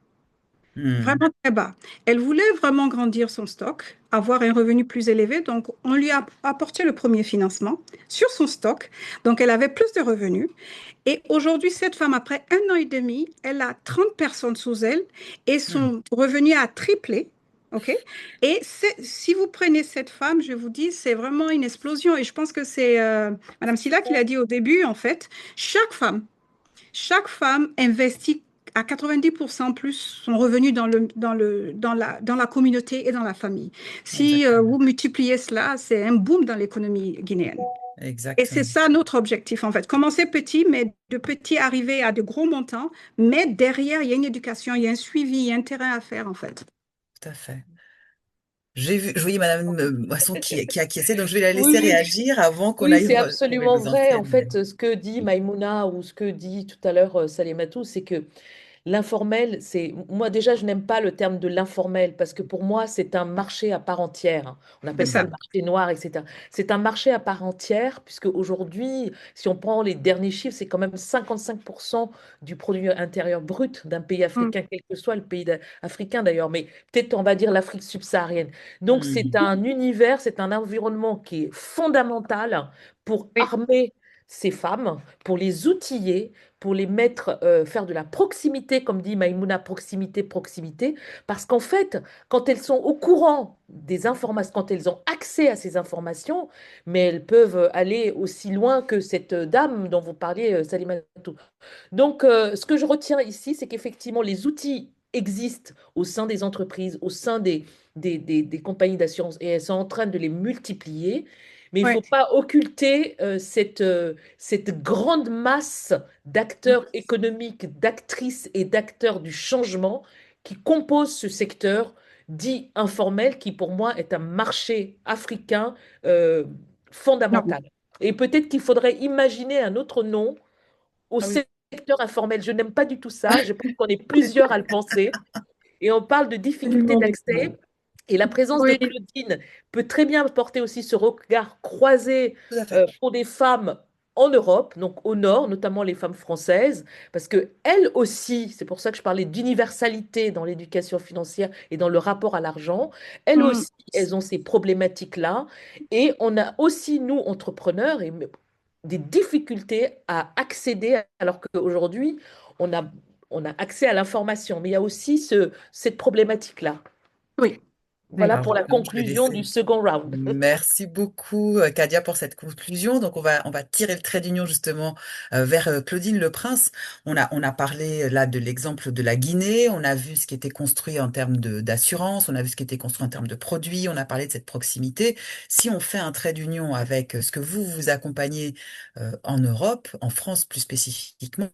Hmm. vraiment très bas. Elle voulait vraiment grandir son stock, avoir un revenu plus élevé. Donc, on lui a apporté le premier financement sur son stock. Donc, elle avait plus de revenus. Et aujourd'hui, cette femme, après 1 an et demi, elle a 30 personnes sous elle et Hmm. son revenu a triplé. OK? Et si vous prenez cette femme, je vous dis, c'est vraiment une explosion. Et je pense que c'est Madame Silla qui l'a dit au début, en fait, chaque femme, chaque femme investit à 90% plus son revenu dans la communauté et dans la famille. Si Exactement. vous multipliez cela, c'est un boom dans l'économie guinéenne. Et c'est Exactement. ça notre objectif, en fait. Commencer petit, mais de petit arriver à de gros montants. Mais derrière, il y a une éducation, il y a un suivi, il y a un terrain à faire, en fait. Tout à fait. Je voyais Madame Moisson qui acquiesçait, donc je vais la laisser Oui, réagir avant qu'on oui, aille c'est retrouver absolument nos vrai. En anciennes. fait, ce que dit Maïmouna ou ce que dit tout à l'heure Salematou, c'est que l'informel, c'est... Moi, déjà, je n'aime pas le terme de l'informel parce que pour moi, c'est un marché à part entière, hein. On C'est appelle ça Hmm. le ça. marché noir, etc. C'est un marché à part entière puisque aujourd'hui, si on prend les derniers chiffres, c'est quand même 55% du produit intérieur brut d'un pays Mm. africain, quel que soit le pays africain d'ailleurs, mais peut-être on va dire l'Afrique subsaharienne. Donc, c'est Hmm. un univers, c'est un environnement qui est fondamental pour Oui, armer ces femmes, pour les outiller, pour les mettre, faire de la proximité, comme dit Maïmouna, proximité, proximité, parce qu'en fait, quand elles sont au courant des informations, quand elles ont accès à ces informations, mais elles peuvent aller aussi loin que cette dame dont vous parliez, Salimatou. Donc, ce que je retiens ici, c'est qu'effectivement, les outils existent au sein des entreprises, au sein des compagnies d'assurance, et elles sont en train de les multiplier. Mais il ne oui. faut pas occulter cette grande masse d'acteurs économiques, d'actrices et d'acteurs du changement qui composent ce secteur dit informel, qui pour moi est un marché africain Non. fondamental. Et peut-être qu'il faudrait imaginer un autre nom au Ah oui. secteur informel. Je n'aime pas du tout ça. Je pense qu'on est plusieurs à le penser. Et on parle de difficultés Absolument d'accès. d'accord. Et la présence de Oui, Claudine peut très bien porter aussi ce regard croisé Tout à fait. pour des femmes en Europe, donc au nord, notamment les femmes françaises, parce que elles aussi, c'est pour ça que je parlais d'universalité dans l'éducation financière et dans le rapport à l'argent, elles mm, aussi, elles ont ces problématiques-là. Et on a aussi, nous, entrepreneurs, des difficultés à accéder, alors qu'aujourd'hui, on a, on a accès à l'information, mais il y a aussi cette problématique-là. oui, Voilà oui. Alors pour la justement, je vais conclusion du laisser. second round. Merci beaucoup, Kadia, pour cette conclusion. Donc, on va tirer le trait d'union justement vers Claudine Le Prince. On a parlé là de l'exemple de la Guinée. On a vu ce qui était construit en termes d'assurance. On a vu ce qui était construit en termes de produits. On a parlé de cette proximité. Si on fait un trait d'union avec ce que vous accompagnez en Europe, en France plus spécifiquement,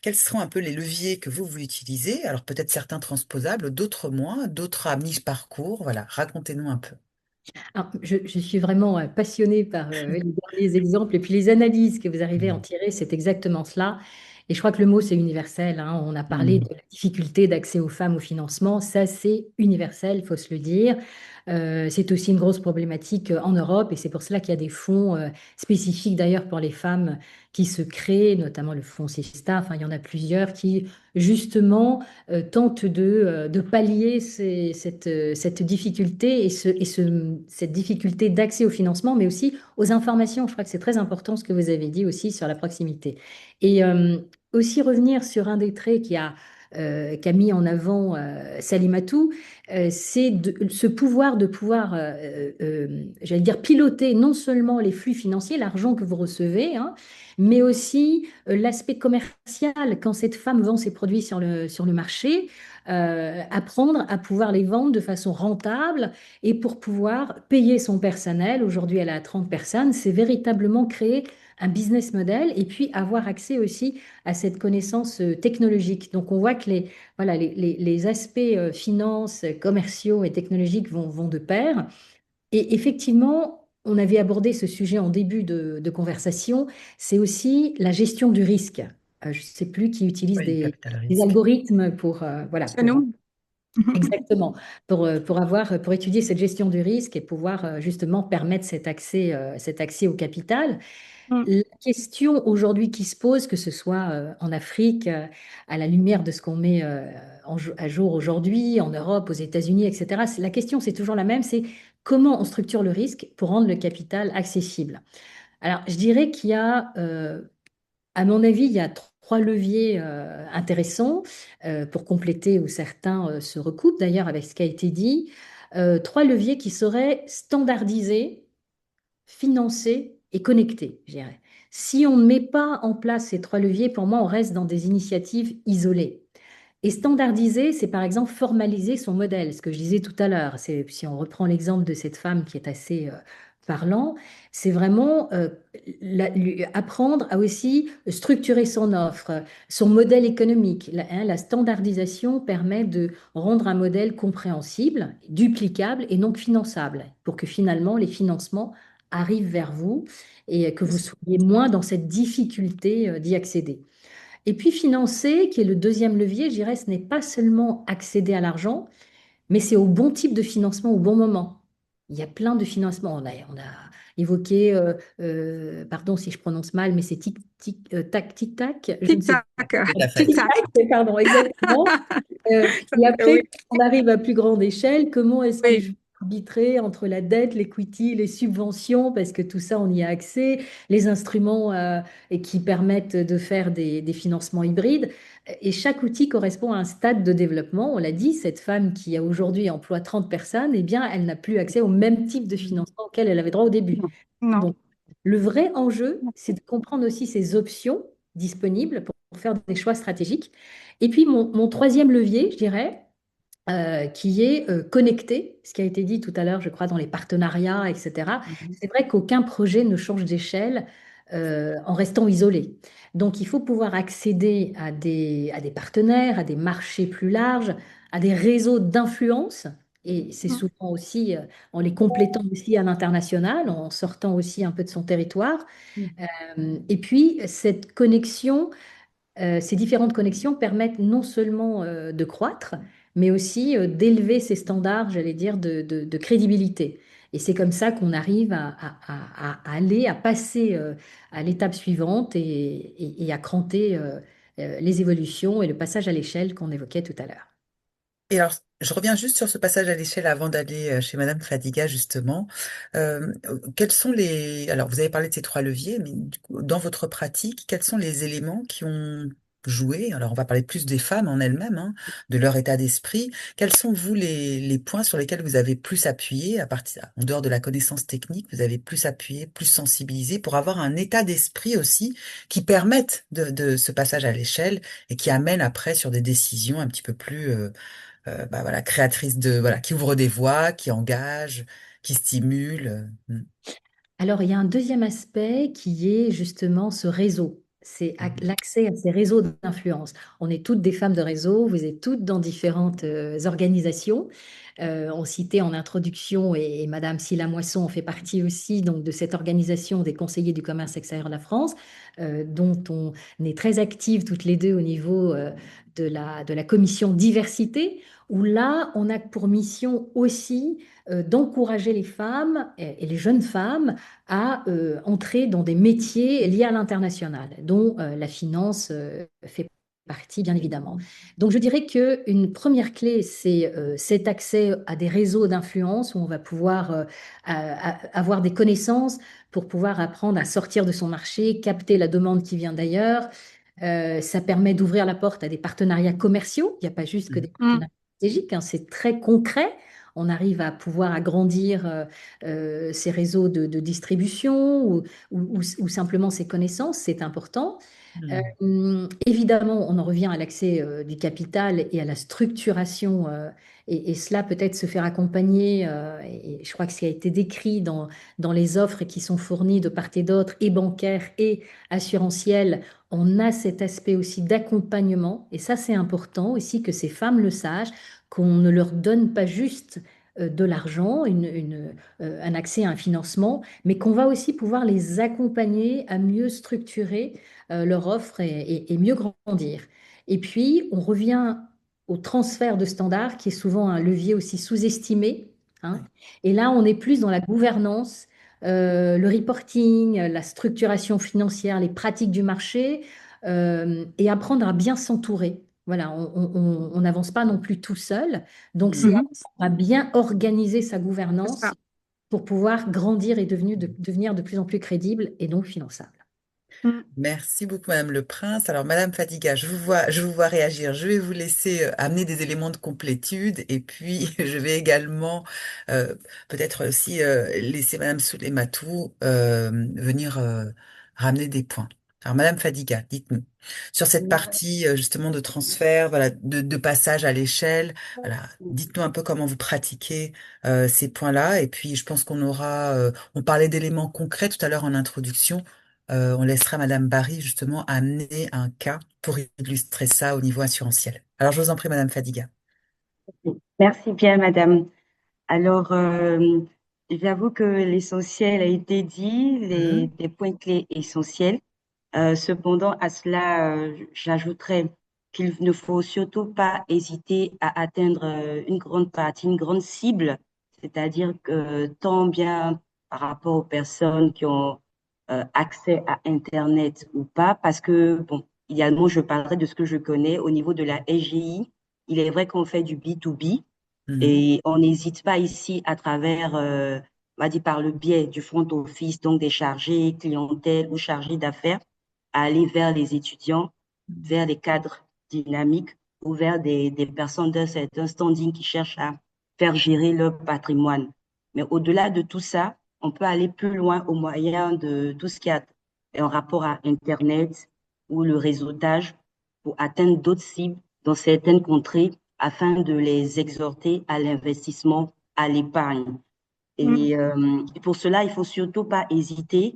quels seront un peu les leviers que vous utilisez? Alors, peut-être certains transposables, d'autres moins, d'autres à mi-parcours. Voilà, racontez-nous un peu. Alors, je suis vraiment passionnée par les derniers exemples et puis les analyses que vous arrivez à en tirer, c'est exactement cela. Et je crois que le mot, c'est universel, hein. On a parlé de Mhm. la difficulté d'accès aux femmes au financement. Ça, c'est universel, il faut se le dire. C'est aussi une grosse problématique en Europe et c'est pour cela qu'il y a des fonds spécifiques d'ailleurs pour les femmes qui se créent, notamment le fonds Sista, enfin il y en a plusieurs qui justement tentent de pallier cette difficulté cette difficulté d'accès au financement, mais aussi aux informations. Je crois que c'est très important ce que vous avez dit aussi sur la proximité. Et aussi revenir sur un des traits qu'a mis en avant Salimatou, c'est ce pouvoir de pouvoir, j'allais dire, piloter non seulement les flux financiers, l'argent que vous recevez, hein, mais aussi l'aspect commercial. Quand cette femme vend ses produits sur le marché, apprendre à pouvoir les vendre de façon rentable et pour pouvoir payer son personnel. Aujourd'hui, elle a 30 personnes. C'est véritablement créer un business model et puis avoir accès aussi à cette connaissance technologique. Donc, on voit que voilà, les aspects finances, commerciaux et technologiques vont de pair. Et effectivement, on avait abordé ce sujet en début de conversation, c'est aussi la gestion du risque. Je ne sais plus qui utilise Oui, capital des risque. algorithmes pour, voilà, C'est nous. exactement, pour étudier cette gestion du risque et pouvoir justement permettre cet accès au capital. Mm. La question aujourd'hui qui se pose, que ce soit en Afrique, à la lumière de ce qu'on met à jour aujourd'hui, en Europe, aux États-Unis, etc., la question, c'est toujours la même, c'est comment on structure le risque pour rendre le capital accessible. Alors, je dirais qu'il y a, à mon avis, il y a trois leviers intéressants pour compléter où certains se recoupent d'ailleurs avec ce qui a été dit. Trois leviers qui seraient standardisés, financés et connectés, je dirais. Si on ne met pas en place ces trois leviers, pour moi, on reste dans des initiatives isolées. Et standardiser, c'est par exemple formaliser son modèle, ce que je disais tout à l'heure. Si on reprend l'exemple de cette femme qui est assez parlant, c'est vraiment apprendre à aussi structurer son offre, son modèle économique. La standardisation permet de rendre un modèle compréhensible, duplicable et donc finançable, pour que finalement les financements arrivent vers vous et que vous soyez moins dans cette difficulté d'y accéder. Et puis financer, qui est le deuxième levier, je dirais, ce n'est pas seulement accéder à l'argent, mais c'est au bon type de financement au bon moment. Il y a plein de financements. On a évoqué, pardon si je prononce mal, mais c'est tic-tac, je ne sais Tic-tac. pas. Tout à fait. Tic-tac. Tic-tac, pardon, exactement. Et après, Oui, on arrive à plus grande échelle. Comment est-ce que oui. je vais arbitrer entre la dette, l'equity, les subventions, parce que tout ça, on y a accès, les instruments et qui permettent de faire des financements hybrides. Et chaque outil correspond à un stade de développement. On l'a dit, cette femme qui a aujourd'hui emploie 30 personnes, eh bien, elle n'a plus accès au même type de financement auquel elle avait droit au début. Non. Non. Donc, le vrai enjeu, c'est de comprendre aussi ces options disponibles pour faire des choix stratégiques. Et puis, mon troisième levier, je dirais, qui est connecté, ce qui a été dit tout à l'heure, je crois, dans les partenariats, etc. Mhm. C'est vrai qu'aucun projet ne change d'échelle en restant isolé. Donc, il faut pouvoir accéder à des partenaires, à des marchés plus larges, à des réseaux d'influence. Et c'est Mm. souvent aussi en les complétant aussi à l'international, en sortant aussi un peu de son territoire. Et puis, cette connexion ces différentes connexions permettent non seulement de croître, mais aussi d'élever ces standards, j'allais dire, de crédibilité. Et c'est comme ça qu'on arrive à aller, à passer à l'étape suivante et à cranter les évolutions et le passage à l'échelle qu'on évoquait tout à l'heure. Et alors, je reviens juste sur ce passage à l'échelle avant d'aller chez Madame Fadiga, justement. Quels sont les... Alors, vous avez parlé de ces trois leviers, mais du coup, dans votre pratique, quels sont les éléments qui ont joué? Alors, on va parler plus des femmes en elles-mêmes, hein, de leur état d'esprit. Quels sont, vous, les points sur lesquels vous avez plus appuyé, à partir, en dehors de la connaissance technique, vous avez plus appuyé, plus sensibilisé pour avoir un état d'esprit aussi qui permette de ce passage à l'échelle et qui amène après sur des décisions un petit peu plus bah voilà, créatrice de, voilà, qui ouvre des voies, qui engage, qui stimule. Alors, il y a un deuxième aspect qui est justement ce réseau. C'est l'accès à ces réseaux d'influence. On est toutes des femmes de réseau, vous êtes toutes dans différentes organisations. On citait en introduction, et Madame Silla Moisson en fait partie aussi, donc de cette organisation des conseillers du commerce extérieur de la France, dont on est très actives toutes les deux au niveau de la commission diversité, où là, on a pour mission aussi d'encourager les femmes et les jeunes femmes à entrer dans des métiers liés à l'international, dont la finance fait partie, bien évidemment. Donc, je dirais qu'une première clé, c'est cet accès à des réseaux d'influence où on va pouvoir avoir des connaissances pour pouvoir apprendre à sortir de son marché, capter la demande qui vient d'ailleurs. Ça permet d'ouvrir la porte à des partenariats commerciaux. Il n'y a pas juste que des Mm. partenariats stratégiques, hein, c'est très concret. On arrive à pouvoir agrandir ces réseaux de distribution ou simplement ses connaissances, c'est important. Mhm. Évidemment, on en revient à l'accès du capital et à la structuration, et cela peut-être se faire accompagner, et je crois que ce qui a été décrit dans les offres qui sont fournies de part et d'autre, et bancaires et assurantielles, on a cet aspect aussi d'accompagnement, et ça c'est important aussi que ces femmes le sachent, qu'on ne leur donne pas juste de l'argent, un accès à un financement, mais qu'on va aussi pouvoir les accompagner à mieux structurer leur offre et mieux grandir. Et puis, on revient au transfert de standards, qui est souvent un levier aussi sous-estimé, hein. Ouais. Et là, on est plus dans la gouvernance, le reporting, la structuration financière, les pratiques du marché, et apprendre à bien s'entourer. Voilà, on n'avance pas non plus tout seul. Donc, c'est Mhm. Mhm. apprendre à bien organiser sa C'est gouvernance ça. pour pouvoir grandir et devenir de plus en plus crédible et donc finançable. Mm. Merci beaucoup, Madame Le Prince. Alors, Madame Fadiga, je vous vois réagir. Je vais vous laisser amener des éléments de complétude et puis je vais également peut-être aussi laisser Madame Souleymatou venir ramener des points. Alors, Madame Fadiga, dites-nous sur cette partie justement de transfert, voilà, de passage à l'échelle. Voilà, dites-nous un peu comment vous pratiquez ces points-là. Et puis, je pense qu'on aura, on parlait d'éléments concrets tout à l'heure en introduction. On laissera Madame Barry justement amener un cas pour illustrer ça au niveau assurantiel. Alors je vous en prie, Madame Fadiga. Merci bien, madame. Alors, j'avoue que l'essentiel a été dit, Mhm, les points clés essentiels. Cependant, à cela, j'ajouterais qu'il ne faut surtout pas hésiter à atteindre une grande partie, une grande cible, c'est-à-dire que tant bien par rapport aux personnes qui ont accès à Internet ou pas, parce que, bon, idéalement, je parlerai de ce que je connais au niveau de la SGI. Il est vrai qu'on fait du B2B, mhm, et on n'hésite pas ici à travers, on va dire par le biais du front office, donc des chargés clientèle ou chargés d'affaires, à aller vers les étudiants, vers les cadres dynamiques ou vers des personnes d'un certain standing qui cherchent à faire gérer leur patrimoine. Mais au-delà de tout ça, on peut aller plus loin au moyen de tout ce qui a en rapport à Internet ou le réseautage pour atteindre d'autres cibles dans certaines contrées afin de les exhorter à l'investissement, à l'épargne. Mm. Et pour cela, il faut surtout pas hésiter.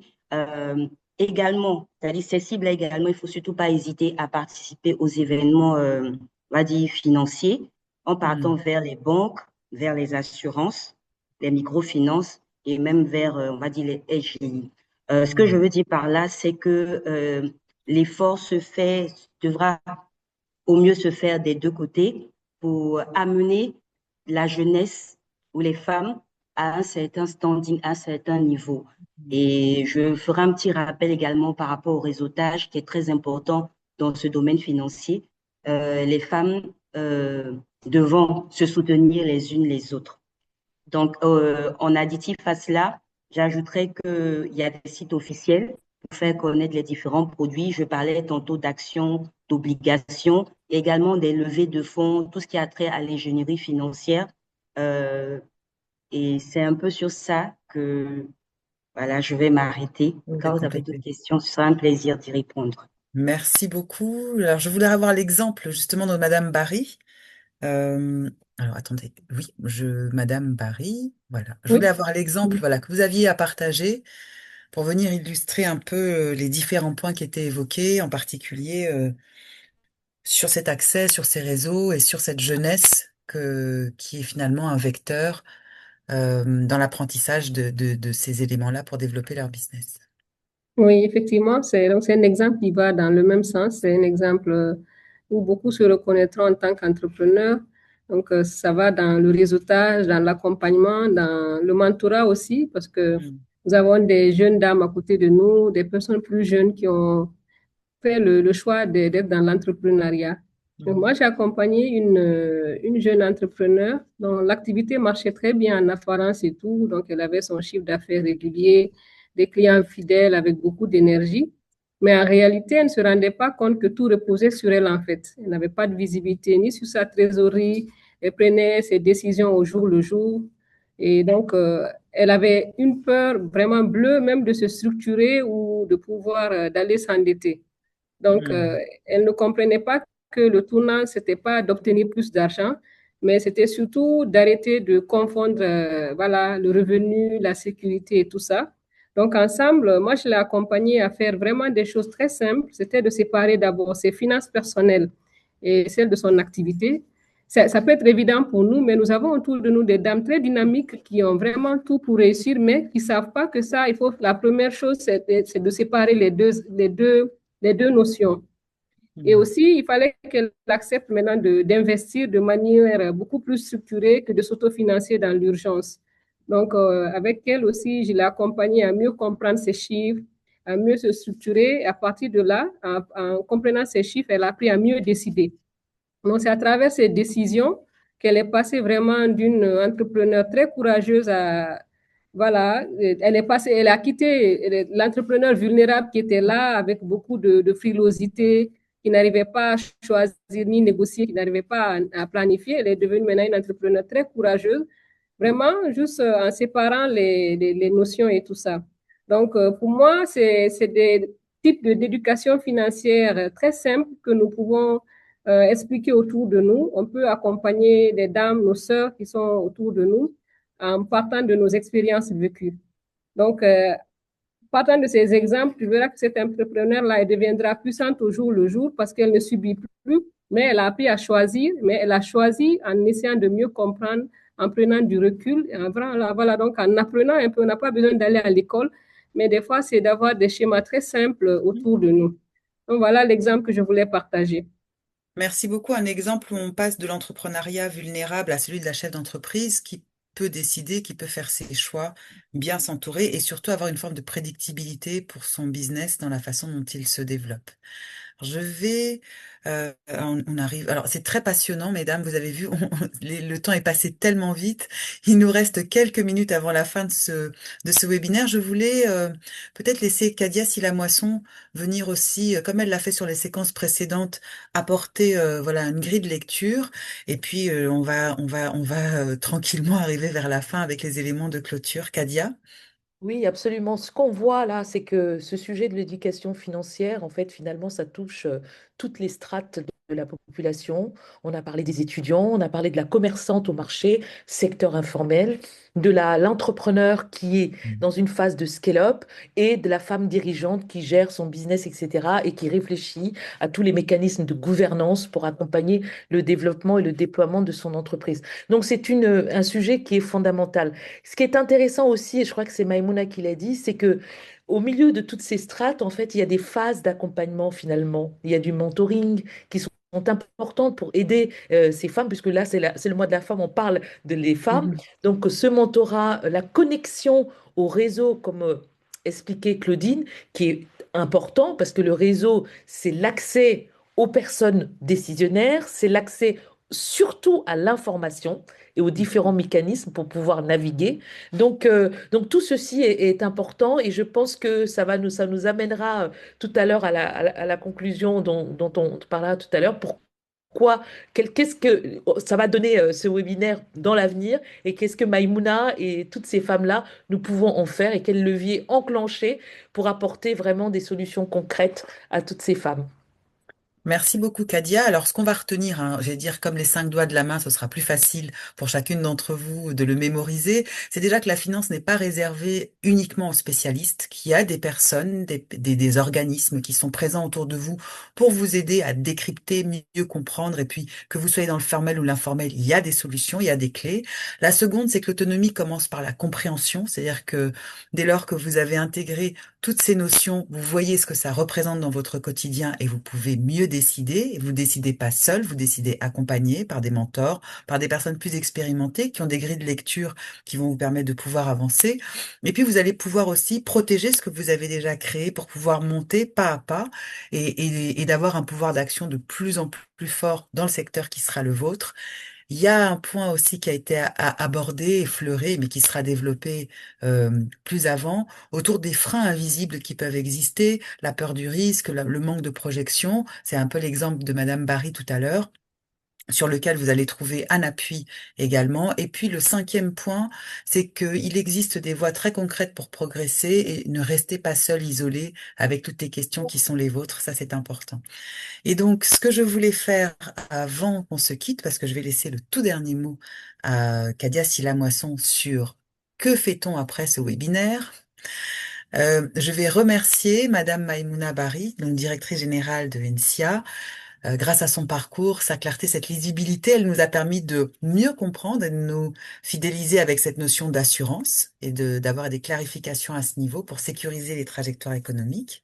Également, c'est-à-dire ces cibles également, il faut surtout pas hésiter à participer aux événements, on va dire financiers, en partant mhm, vers les banques, vers les assurances, les microfinances et même vers, on va dire les SGI. Ce que je mhm, veux dire par là, c'est que l'effort devra au mieux se faire des deux côtés pour amener la jeunesse ou les femmes à un certain standing, à un certain niveau. Et je ferai un petit rappel également par rapport au réseautage qui est très important dans ce domaine financier. Les femmes devant se soutenir les unes les autres. Donc, en additif à cela, j'ajouterais qu'il y a des sites officiels pour faire connaître les différents produits. Je parlais tantôt d'actions, d'obligations, également des levées de fonds, tout ce qui a trait à l'ingénierie financière. Euh, et c'est un peu sur ça que voilà, je vais m'arrêter. vous Quand êtes vous avez d'autres complété. questions, ce sera un plaisir d'y répondre. Merci beaucoup. Alors je voulais avoir l'exemple justement de Madame Barry. Euh, alors attendez, oui, Madame Barry, voilà. Je voulais Oui. avoir l'exemple, voilà, que vous aviez à partager pour venir illustrer un peu les différents points qui étaient évoqués, en particulier sur cet accès, sur ces réseaux et sur cette jeunesse qui est finalement un vecteur dans l'apprentissage de ces éléments-là pour développer leur business. Oui, effectivement, c'est un exemple qui va dans le même sens. C'est un exemple où beaucoup se reconnaîtront en tant qu'entrepreneurs. Donc, ça va dans le réseautage, dans l'accompagnement, dans le mentorat aussi, parce que Mm. nous avons des jeunes dames à côté de nous, des personnes plus jeunes qui ont fait le choix d'être dans l'entrepreneuriat. Donc, moi, Mhm. j'ai accompagné une jeune entrepreneur dont l'activité marchait très bien en apparence et tout. Donc, elle avait son chiffre d'affaires régulier, des clients fidèles avec beaucoup d'énergie. Mais en réalité, elle ne se rendait pas compte que tout reposait sur elle, en fait. Elle n'avait pas de visibilité ni sur sa trésorerie. Elle prenait ses décisions au jour le jour. Et donc, elle avait une peur vraiment bleue même de se structurer ou de pouvoir d'aller s'endetter. Donc, Mm. elle ne comprenait pas que le tournant, c'était pas d'obtenir plus d'argent, mais c'était surtout d'arrêter de confondre, voilà, le revenu, la sécurité et tout ça. Donc, ensemble, moi, je l'ai accompagnée à faire vraiment des choses très simples. C'était de séparer d'abord ses finances personnelles et celles de son activité. Ça peut être évident pour nous, mais nous avons autour de nous des dames très dynamiques qui ont vraiment tout pour réussir, mais qui ne savent pas que ça, il faut, la première chose, c'est de séparer les deux notions. Et Mm. aussi, il fallait qu'elle accepte maintenant d'investir de manière beaucoup plus structurée que de s'autofinancer dans l'urgence. Donc, avec elle aussi, je l'ai accompagnée à mieux comprendre ses chiffres, à mieux se structurer. Et à partir de là, en comprenant ses chiffres, elle a appris à mieux décider. Donc, c'est à travers ces décisions qu'elle est passée vraiment d'une entrepreneur très courageuse à, voilà, elle est passée, elle a quitté l'entrepreneur vulnérable qui était là avec beaucoup de frilosité, qui n'arrivait pas à choisir ni négocier, qui n'arrivait pas à planifier. Elle est devenue maintenant une entrepreneur très courageuse, vraiment juste en séparant les notions et tout ça. Donc, pour moi, c'est des types d'éducation financière très simples que nous pouvons expliquer autour de nous. On peut accompagner les dames, nos sœurs qui sont autour de nous en partant de nos expériences vécues. Donc, partant de ces exemples, tu verras que cette entrepreneur-là, elle deviendra puissante au jour le jour parce qu'elle ne subit plus, mais elle a appris à choisir, mais elle a choisi en essayant de mieux comprendre, en prenant du recul. Voilà, donc en apprenant un peu, on n'a pas besoin d'aller à l'école, mais des fois, c'est d'avoir des schémas très simples autour de nous. Donc, voilà l'exemple que je voulais partager. Merci beaucoup. Un exemple où on passe de l'entrepreneuriat vulnérable à celui de la chef d'entreprise qui peut décider, qui peut faire ses choix, bien s'entourer et surtout avoir une forme de prédictibilité pour son business dans la façon dont il se développe. Je vais, on arrive. Alors c'est très passionnant, mesdames. Vous avez vu, le temps est passé tellement vite. Il nous reste quelques minutes avant la fin de ce webinaire. Je voulais peut-être laisser Kadia Silamoisson venir aussi, comme elle l'a fait sur les séquences précédentes, apporter voilà une grille de lecture. Et puis on va tranquillement arriver vers la fin avec les éléments de clôture. Kadia. Oui, absolument. Ce qu'on voit là, c'est que ce sujet de l'éducation financière, en fait, finalement, ça touche toutes les strates de la population. On a parlé des étudiants, on a parlé de la commerçante au marché, secteur informel, l'entrepreneur qui est dans une phase de scale-up et de la femme dirigeante qui gère son business, etc., et qui réfléchit à tous les mécanismes de gouvernance pour accompagner le développement et le déploiement de son entreprise. Donc, c'est un sujet qui est fondamental. Ce qui est intéressant aussi, et je crois que c'est Maïmouna qui l'a dit, c'est que au milieu de toutes ces strates, en fait, il y a des phases d'accompagnement finalement. Il y a du mentoring qui sont importantes pour aider ces femmes, puisque là, c'est le mois de la femme, on parle de les femmes. Mhm. Donc, ce mentorat, la connexion au réseau, comme expliquait Claudine, qui est important parce que le réseau, c'est l'accès aux personnes décisionnaires, c'est l'accès surtout à l'information et aux différents mécanismes pour pouvoir naviguer. Donc tout ceci est important et je pense que ça nous amènera tout à l'heure à la conclusion dont on parlera tout à l'heure. Pourquoi, qu'est-ce que ça va donner ce webinaire dans l'avenir et qu'est-ce que Maïmouna et toutes ces femmes-là, nous pouvons en faire et quel levier enclencher pour apporter vraiment des solutions concrètes à toutes ces femmes. Merci beaucoup, Kadia. Alors, ce qu'on va retenir, hein, je vais dire comme les 5 doigts de la main, ce sera plus facile pour chacune d'entre vous de le mémoriser. C'est déjà que la finance n'est pas réservée uniquement aux spécialistes, qu'il y a des personnes, des organismes qui sont présents autour de vous pour vous aider à décrypter, mieux comprendre. Et puis, que vous soyez dans le formel ou l'informel, il y a des solutions, il y a des clés. La seconde, c'est que l'autonomie commence par la compréhension, c'est-à-dire que dès lors que vous avez intégré toutes ces notions, vous voyez ce que ça représente dans votre quotidien et vous pouvez mieux décider. Et vous décidez pas seul, vous décidez accompagné par des mentors, par des personnes plus expérimentées qui ont des grilles de lecture qui vont vous permettre de pouvoir avancer. Et puis vous allez pouvoir aussi protéger ce que vous avez déjà créé pour pouvoir monter pas à pas et d'avoir un pouvoir d'action de plus en plus fort dans le secteur qui sera le vôtre. Il y a un point aussi qui a été abordé, effleuré, mais qui sera développé plus avant, autour des freins invisibles qui peuvent exister, la peur du risque, le manque de projection. C'est un peu l'exemple de Madame Barry tout à l'heure, sur lequel vous allez trouver un appui également. Et puis le cinquième point, c'est qu'il existe des voies très concrètes pour progresser et ne restez pas seul, isolé, avec toutes les questions qui sont les vôtres. Ça, c'est important. Et donc, ce que je voulais faire avant qu'on se quitte, parce que je vais laisser le tout dernier mot à Kadia Silla-Moisson sur que fait-on après ce webinaire, je vais remercier Madame Maïmouna Bari, donc directrice générale de NSIA. Grâce à son parcours, sa clarté, cette lisibilité, elle nous a permis de mieux comprendre et de nous fidéliser avec cette notion d'assurance et d'avoir des clarifications à ce niveau pour sécuriser les trajectoires économiques.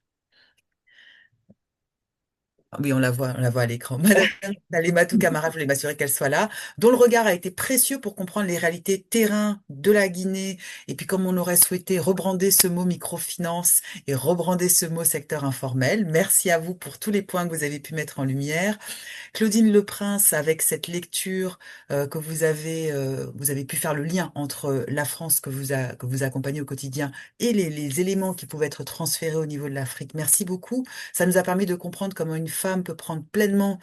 Oui, on la voit à l'écran. Madame Nalematou Camara, je voulais m'assurer qu'elle soit là, dont le regard a été précieux pour comprendre les réalités terrain de la Guinée, et puis comme on aurait souhaité rebrander ce mot microfinance et rebrander ce mot secteur informel. Merci à vous pour tous les points que vous avez pu mettre en lumière. Claudine Leprince, avec cette lecture que vous avez pu faire le lien entre la France que vous accompagnez au quotidien et les éléments qui pouvaient être transférés au niveau de l'Afrique. Merci beaucoup. Ça nous a permis de comprendre comment une femme peut prendre pleinement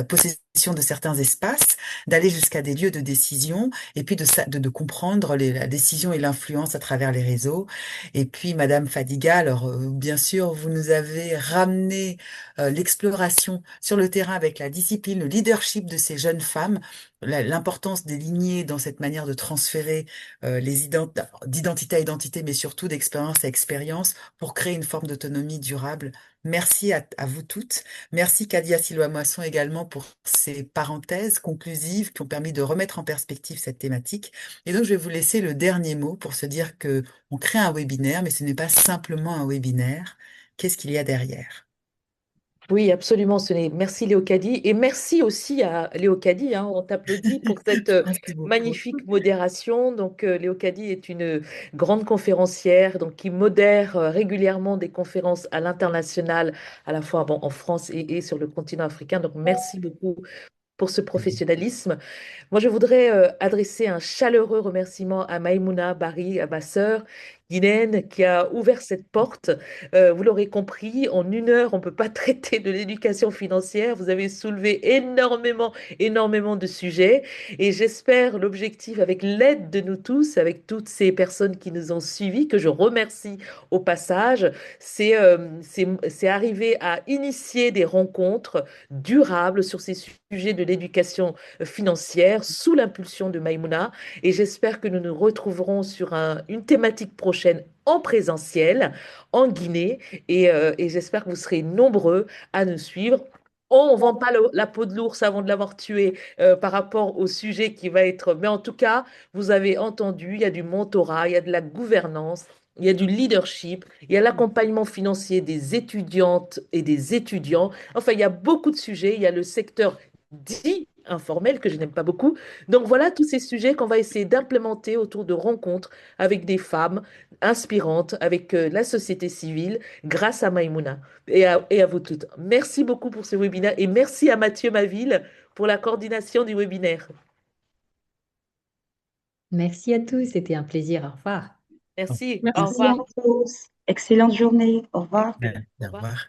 possession de certains espaces, d'aller jusqu'à des lieux de décision, et puis de comprendre la décision et l'influence à travers les réseaux. Et puis, Madame Fadiga, alors bien sûr, vous nous avez ramené l'exploration sur le terrain avec la discipline, le leadership de ces jeunes femmes, l'importance des lignées dans cette manière de transférer d'identité à identité, mais surtout d'expérience à expérience pour créer une forme d'autonomie durable. Merci à vous toutes. Merci Kadia Silva-Moisson également pour ces parenthèses conclusives qui ont permis de remettre en perspective cette thématique. Et donc, je vais vous laisser le dernier mot pour se dire que on crée un webinaire, mais ce n'est pas simplement un webinaire. Qu'est-ce qu'il y a derrière? Oui, absolument. Merci Léocadie et merci aussi à Léocadie. On t'applaudit pour cette Merci beaucoup. magnifique modération. Donc, Léocadie est une grande conférencière donc, qui modère régulièrement des conférences à l'international, à la fois bon, en France et sur le continent africain. Donc, merci beaucoup pour ce professionnalisme. Moi, je voudrais adresser un chaleureux remerciement à Maïmouna Bari, à ma sœur guinéenne, qui a ouvert cette porte. Vous l'aurez compris, en 1 heure, on ne peut pas traiter de l'éducation financière. Vous avez soulevé énormément de sujets. Et j'espère l'objectif, avec l'aide de nous tous, avec toutes ces personnes qui nous ont suivis, que je remercie au passage, c'est arriver à initier des rencontres durables sur ces sujets de l'éducation financière sous l'impulsion de Maïmouna et j'espère que nous nous retrouverons sur une thématique prochaine en présentiel en Guinée et j'espère que vous serez nombreux à nous suivre. On ne vend pas la peau de l'ours avant de l'avoir tué par rapport au sujet qui va être. Mais en tout cas, vous avez entendu, il y a du mentorat, il y a de la gouvernance, il y a du leadership, il y a l'accompagnement financier des étudiantes et des étudiants. Enfin, il y a beaucoup de sujets. Il y a le secteur dit informel que je n'aime pas beaucoup. Donc voilà tous ces sujets qu'on va essayer d'implémenter autour de rencontres avec des femmes inspirantes, avec la société civile, grâce à Maïmouna et à vous toutes. Merci beaucoup pour ce webinaire et merci à Mathieu Maville pour la coordination du webinaire. Merci à tous, c'était un plaisir. Au revoir. Merci. Au Merci. Merci revoir. à tous. Excellente journée. Au revoir. Au Au revoir. revoir.